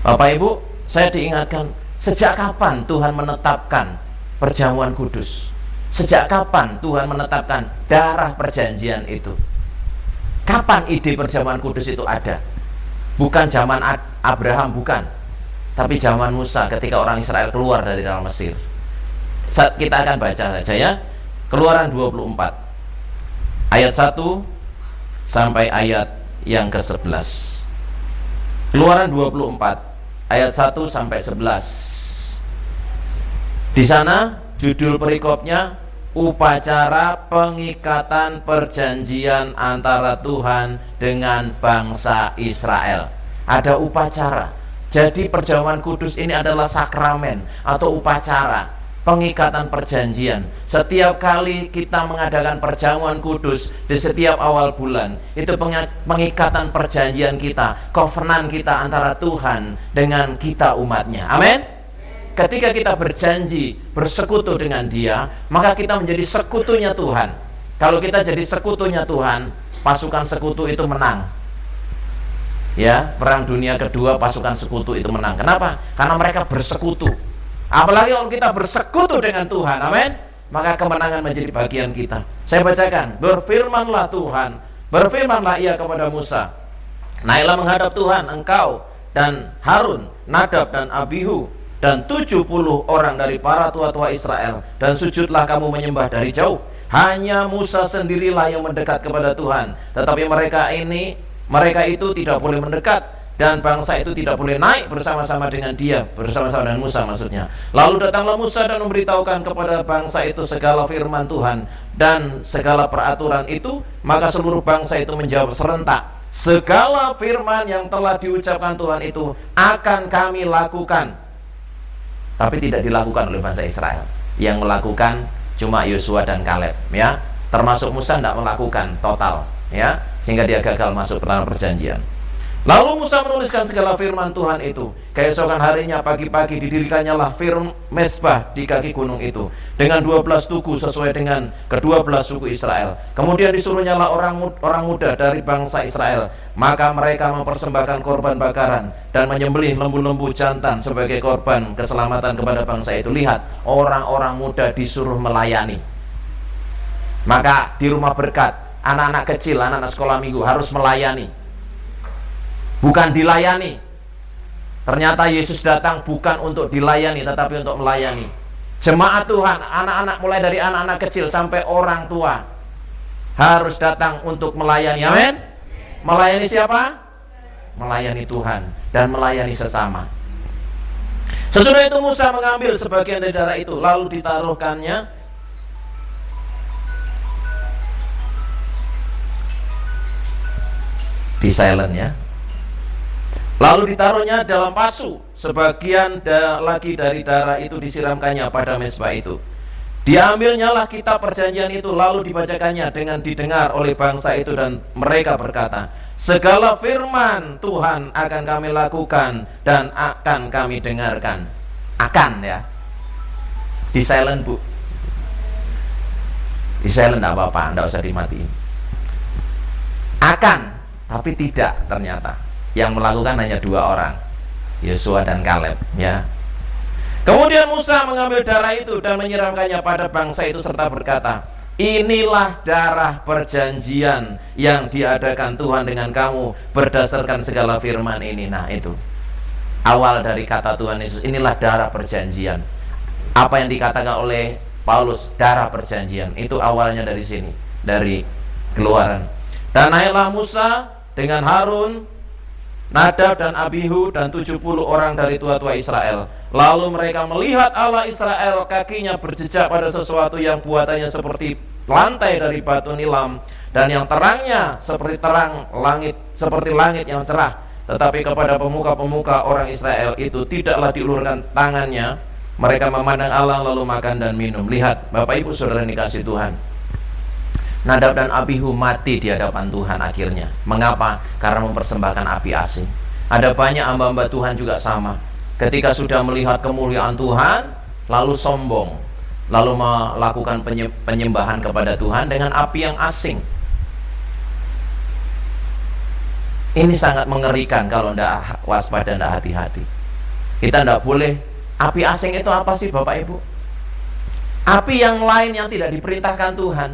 Bapak Ibu, saya diingatkan, sejak kapan Tuhan menetapkan perjamuan kudus? Sejak kapan Tuhan menetapkan darah perjanjian itu? Kapan ide perjamuan kudus itu ada? Bukan zaman Abraham, bukan, tapi zaman Musa ketika orang Israel keluar dari dalam Mesir. Kita akan baca saja ya. Keluaran 24 ayat 1 sampai ayat yang ke-11. Keluaran 24 ayat 1 sampai 11. Di sana judul perikopnya upacara pengikatan perjanjian antara Tuhan dengan bangsa Israel. Ada upacara. Jadi perjamuan kudus ini adalah sakramen atau upacara pengikatan perjanjian. Setiap kali kita mengadakan perjamuan kudus di setiap awal bulan, itu pengikatan perjanjian kita, covenant kita antara Tuhan dengan kita umatnya. Amin. Ketika kita berjanji bersekutu dengan Dia, maka kita menjadi sekutunya Tuhan. Kalau kita jadi sekutunya Tuhan, pasukan sekutu itu menang. Ya, perang dunia kedua pasukan sekutu itu menang. Kenapa? Karena mereka bersekutu. Apalagi kalau kita bersekutu dengan Tuhan, amin, maka kemenangan menjadi bagian kita. Saya bacakan, berfirmanlah Tuhan, berfirmanlah Ia kepada Musa, naiklah menghadap Tuhan engkau dan Harun, Nadab dan Abihu dan 70 orang dari para tua-tua Israel, dan sujudlah kamu menyembah dari jauh. Hanya Musa sendirilah yang mendekat kepada Tuhan, tetapi mereka itu tidak boleh mendekat, dan bangsa itu tidak boleh naik bersama-sama dengan dia, bersama-sama dengan Musa maksudnya. Lalu datanglah Musa dan memberitahukan kepada bangsa itu segala firman Tuhan dan segala peraturan itu. Maka seluruh bangsa itu menjawab serentak, segala firman yang telah diucapkan Tuhan itu akan kami lakukan. Tapi tidak dilakukan oleh bangsa Israel. Yang melakukan cuma Yosua dan Kaleb, ya. Termasuk Musa tidak melakukan total, ya, sehingga dia gagal masuk tanah perjanjian. Lalu Musa menuliskan segala firman Tuhan itu. Keesokan harinya pagi-pagi didirikannya lah mesbah di kaki gunung itu dengan 12 tugu sesuai dengan ke-12 suku Israel. Kemudian disuruhnya lah orang muda dari bangsa Israel. Maka mereka mempersembahkan korban bakaran dan menyembelih lembu-lembu jantan sebagai korban keselamatan kepada bangsa itu. Lihat, orang-orang muda disuruh melayani. Maka di rumah berkat, anak-anak kecil, anak-anak sekolah minggu harus melayani, bukan dilayani. Ternyata Yesus datang bukan untuk dilayani, tetapi untuk melayani. Jemaat Tuhan, anak-anak, mulai dari anak-anak kecil sampai orang tua, harus datang untuk melayani. Amin. Melayani siapa? Melayani Tuhan dan melayani sesama. Sesudah itu Musa mengambil sebagian dari darah itu, lalu ditaruhkannya di silent ya. Lalu ditaruhnya dalam pasu. Sebagian lagi dari darah itu disiramkannya pada mezbah itu. Diambilnya lah kitab perjanjian itu, lalu dibacakannya dengan didengar oleh bangsa itu, dan mereka berkata, segala firman Tuhan akan kami lakukan dan akan kami dengarkan. Akan ya. Di silent bu. Di silent tidak apa-apa, tidak usah dimatiin. Akan, tapi tidak ternyata. Yang melakukan hanya 2 orang, Yosua dan Kaleb, ya. Kemudian Musa mengambil darah itu dan menyiramkannya pada bangsa itu serta berkata, inilah darah perjanjian yang diadakan Tuhan dengan kamu berdasarkan segala firman ini. Nah, itu awal dari kata Tuhan Yesus, inilah darah perjanjian. Apa yang dikatakan oleh Paulus, darah perjanjian, itu awalnya dari sini, dari Keluaran. Dan naiklah Musa dengan Harun, Nadab dan Abihu dan 70 orang dari tua-tua Israel. Lalu mereka melihat Allah Israel, kakinya berjejak pada sesuatu yang buatannya seperti lantai dari batu nilam, dan yang terangnya seperti terang langit, seperti langit yang cerah. Tetapi kepada pemuka-pemuka orang Israel itu tidaklah diulurkan tangannya. Mereka memandang Allah lalu makan dan minum. Lihat Bapak Ibu Saudara dikasih Tuhan, Nadab dan Abihu mati di hadapan Tuhan akhirnya. Mengapa? Karena mempersembahkan api asing. Ada banyak hamba-hamba Tuhan juga sama. Ketika sudah melihat kemuliaan Tuhan, lalu sombong, lalu melakukan penyembahan kepada Tuhan dengan api yang asing. Ini sangat mengerikan kalau tidak waspada, tidak hati-hati. Kita tidak boleh. Api asing itu apa sih Bapak Ibu? Api yang lain yang tidak diperintahkan Tuhan,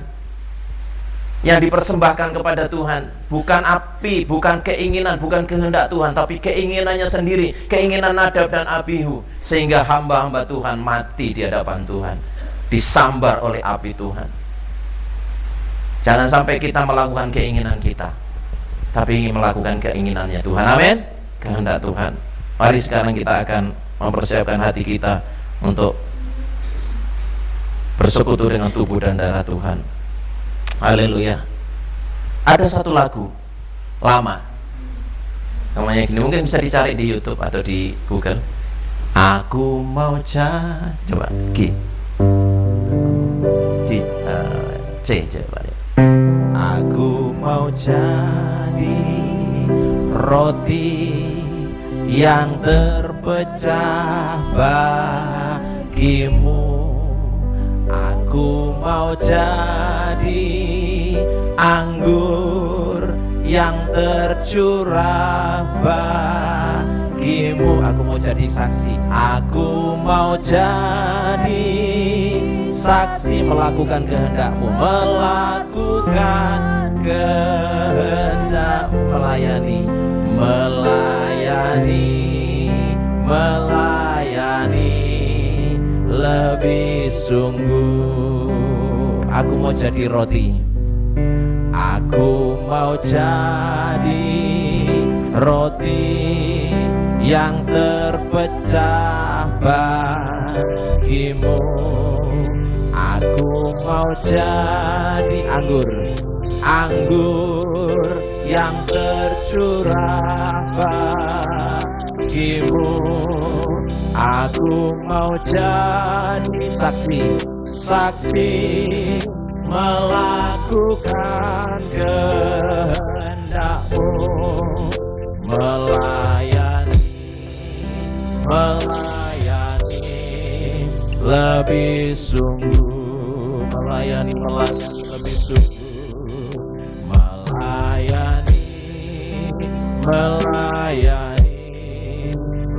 yang dipersembahkan kepada Tuhan, bukan api, bukan keinginan, bukan kehendak Tuhan, tapi keinginannya sendiri, keinginan Nadab dan Abihu, sehingga hamba-hamba Tuhan mati di hadapan Tuhan, disambar oleh api Tuhan. Jangan sampai kita melakukan keinginan kita, tapi ingin melakukan keinginannya Tuhan. Amin. Kehendak Tuhan. Mari sekarang kita akan mempersiapkan hati kita untuk bersekutu dengan tubuh dan darah Tuhan. Haleluya. Ada satu lagu lama, namanya gini, mungkin bisa dicari di YouTube atau di Google. Aku mau coba G C coba ya. Aku mau jadi roti yang terpecah bagimu. Aku mau jadi anggur yang tercurah bagimu. Aku mau jadi saksi. Aku mau jadi saksi, melakukan kehendakmu, melakukan kehendakmu, melayani lebih sungguh. Aku mau jadi roti. Aku mau jadi roti yang terpecah bagimu. Aku mau jadi anggur yang tercurah bagimu. Aku mau jadi saksi melakukan kehendakmu, melayani lebih sungguh, melayani lebih sungguh, melayani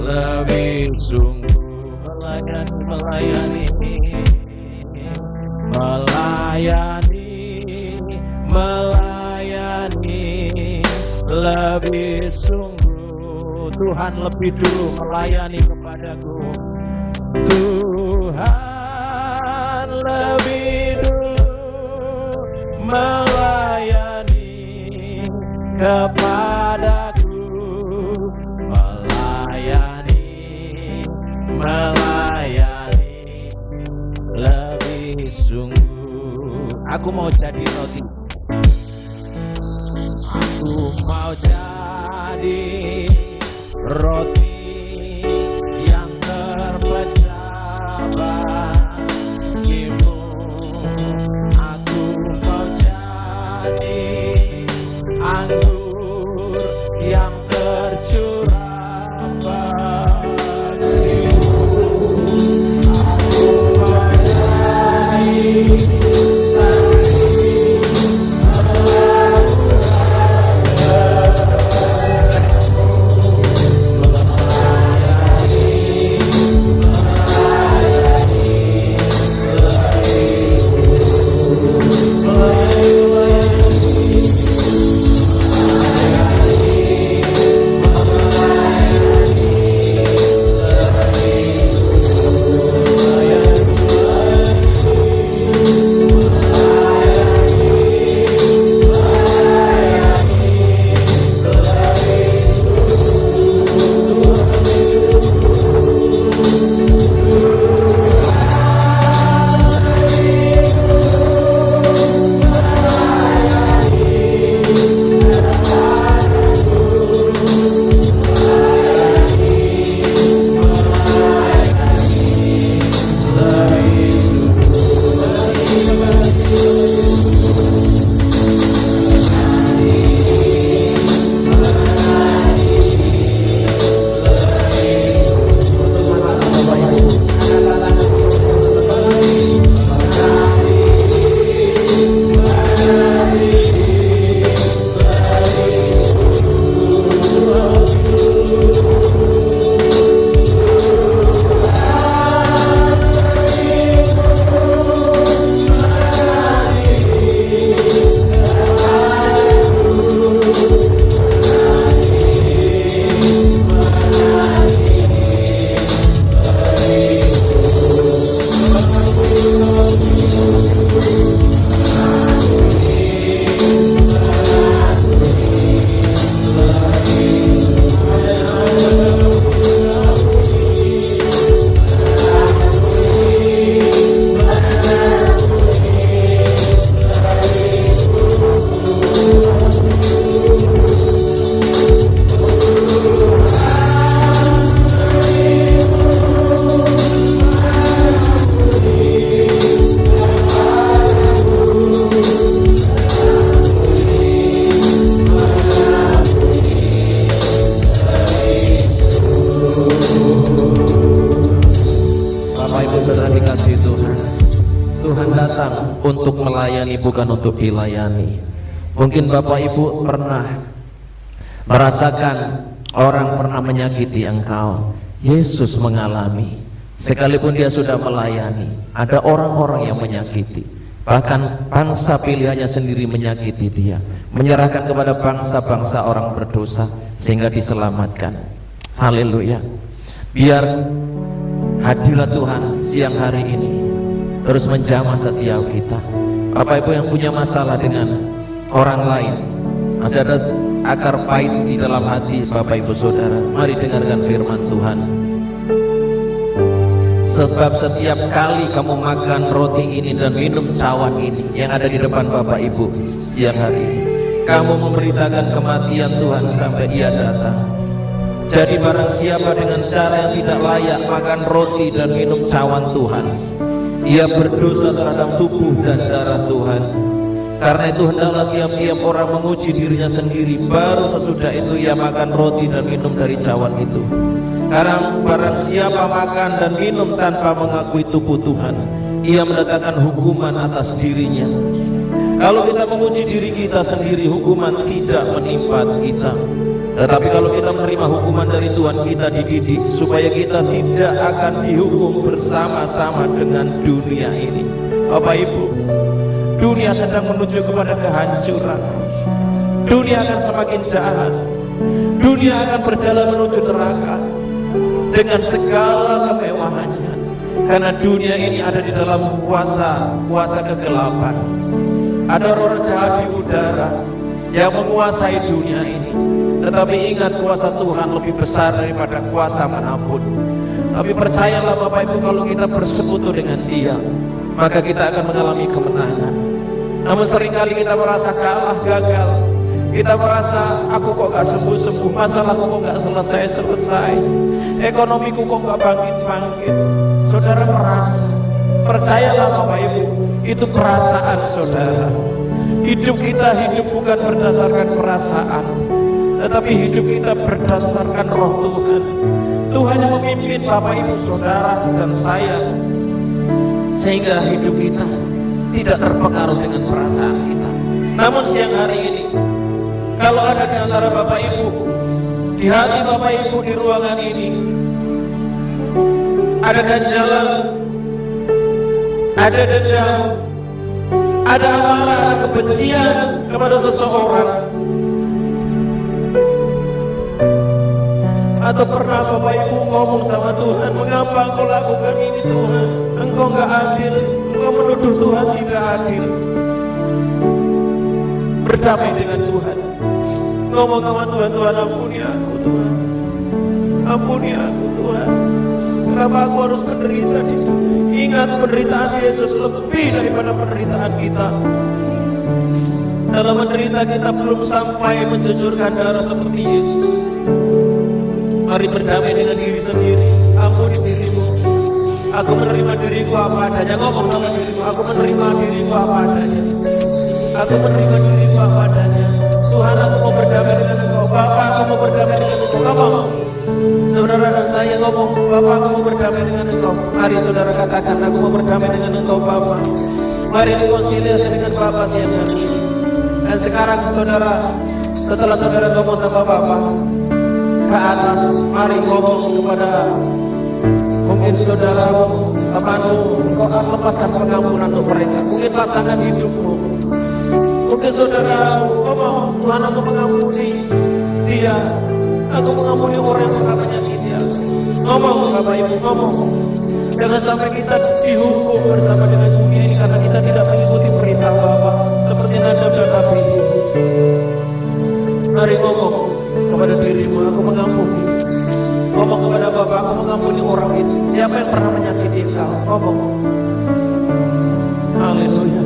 lebih sungguh, melayani lebih sungguh. Tuhan lebih dulu melayani kepadaku. Tuhan lebih dulu melayani kepadaku. Melayani lebih sungguh. Aku mau jadi roti. Aku mau jadi roti yang terpecah bagimu. Aku mau jadi anggur yang tercurah bagimu. Aku mau jadi saksi untuk melayani, bukan untuk dilayani. Mungkin Bapak Ibu pernah merasakan orang pernah menyakiti engkau. Yesus mengalami, sekalipun dia sudah melayani, ada orang-orang yang menyakiti. Bahkan bangsa pilihannya sendiri menyakiti dia, menyerahkan kepada bangsa-bangsa orang berdosa sehingga diselamatkan. Haleluya. Biar hadirat Tuhan siang hari ini terus menjamah setiap kita. Bapak Ibu yang punya masalah dengan orang lain, masih ada akar pahit di dalam hati Bapak Ibu Saudara, mari dengarkan firman Tuhan. Sebab setiap kali kamu makan roti ini dan minum cawan ini yang ada di depan Bapak Ibu siang hari ini, kamu memberitakan kematian Tuhan sampai Ia datang. Jadi barang siapa dengan cara yang tidak layak makan roti dan minum cawan Tuhan, ia berdosa terhadap tubuh dan darah Tuhan. Karena itu hendaklah tiap-tiap orang menguji dirinya sendiri, baru sesudah itu ia makan roti dan minum dari cawan itu. Karena barang siapa makan dan minum tanpa mengakui tubuh Tuhan, ia mendatangkan hukuman atas dirinya. Kalau kita menguji diri kita sendiri, hukuman tidak menimpa kita. Tetapi kalau kita menerima hukuman dari Tuhan, kita dididik supaya kita tidak akan dihukum bersama-sama dengan dunia ini. Bapak Ibu, dunia sedang menuju kepada kehancuran. Dunia akan semakin jahat. Dunia akan berjalan menuju neraka dengan segala kemewahannya. Karena dunia ini ada di dalam kuasa kegelapan. Ada roh jahat di udara yang menguasai dunia ini. Tetapi ingat, kuasa Tuhan lebih besar daripada kuasa manapun. Tapi percayalah Bapak Ibu, kalau kita bersekutu dengan Dia, maka kita akan mengalami kemenangan. Namun seringkali kita merasa kalah, gagal. Kita merasa, aku kok gak sembuh-sembuh, masalahku kok gak selesai-selesai, ekonomiku kok gak bangkit-bangkit. Saudara merasa, percayalah Bapak Ibu, itu perasaan saudara. Hidup kita hidup bukan berdasarkan perasaan, tetapi hidup kita berdasarkan roh Tuhan. Tuhan yang memimpin Bapak Ibu Saudara dan saya, sehingga hidup kita tidak terpengaruh dengan perasaan kita. Namun siang hari ini, kalau ada di antara Bapak Ibu, di hati Bapak Ibu di ruangan ini, ada ganjalan, ada dendam, ada amarah, ada kebencian kepada seseorang, atau pernah Bapak Ibu ngomong sama Tuhan, mengapa Engkau lakukan ini Tuhan? Engkau gak adil, Engkau menuduh Tuhan tidak adil. Berdamai dengan Tuhan, ngomong sama Tuhan, Tuhan ampuni aku Tuhan, ampuni aku Tuhan. Kenapa aku harus menderita di dunia? Ingat, penderitaan Yesus lebih daripada penderitaan kita. Dalam menderita kita belum sampai mencucurkan darah seperti Yesus. Mari berdamai dengan diri sendiri. Ampuni dirimu. Aku menerima diriku apa adanya. Ngomong sama dirimu, aku menerima diriku apa adanya. Aku menerima diriku apa adanya. Tuhan, aku mau berdamai dengan Engkau. Bapa, aku mau berdamai dengan Engkau. Ngomong. Saudara dan saya ngomong, Bapa, aku mau berdamai dengan Engkau. Mari saudara katakan, aku mau berdamai dengan Engkau Bapa. Mari rekonsiliasi dengan Bapa siang hari ini. Dan sekarang saudara, setelah saudara ngomong sama Bapa, ke atas, mari ngomong kepada mungkin saudaramu, temanmu, kau akan lepaskan pengampunan untuk mereka. Mungkin pasangan hidupmu, mungkin saudaramu, ngomong, Tuhan, aku mengampuni dia, aku mengampuni orang yang pernah menyakiti aku. Ngomong Bapak Ibu, ngomong. Jangan sampai kita dihukum bersama dengan dunia ini karena kita tidak mengikuti perintah Bapa seperti Nadab dan Abihu. Mari ngomong kepada dirimu, aku mengampuni. Ngomong kepada Bapak, aku mengampuni orang itu. Siapa yang pernah menyakiti engkau? Ngomong. Haleluya.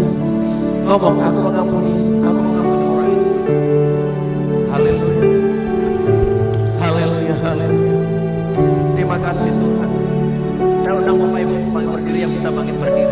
Ngomong, aku mengampuni orang itu. Haleluya. Haleluya, haleluya. Terima kasih Tuhan. Saya undang Bapak Ibu bangkit berdiri, yang bisa bangkit berdiri.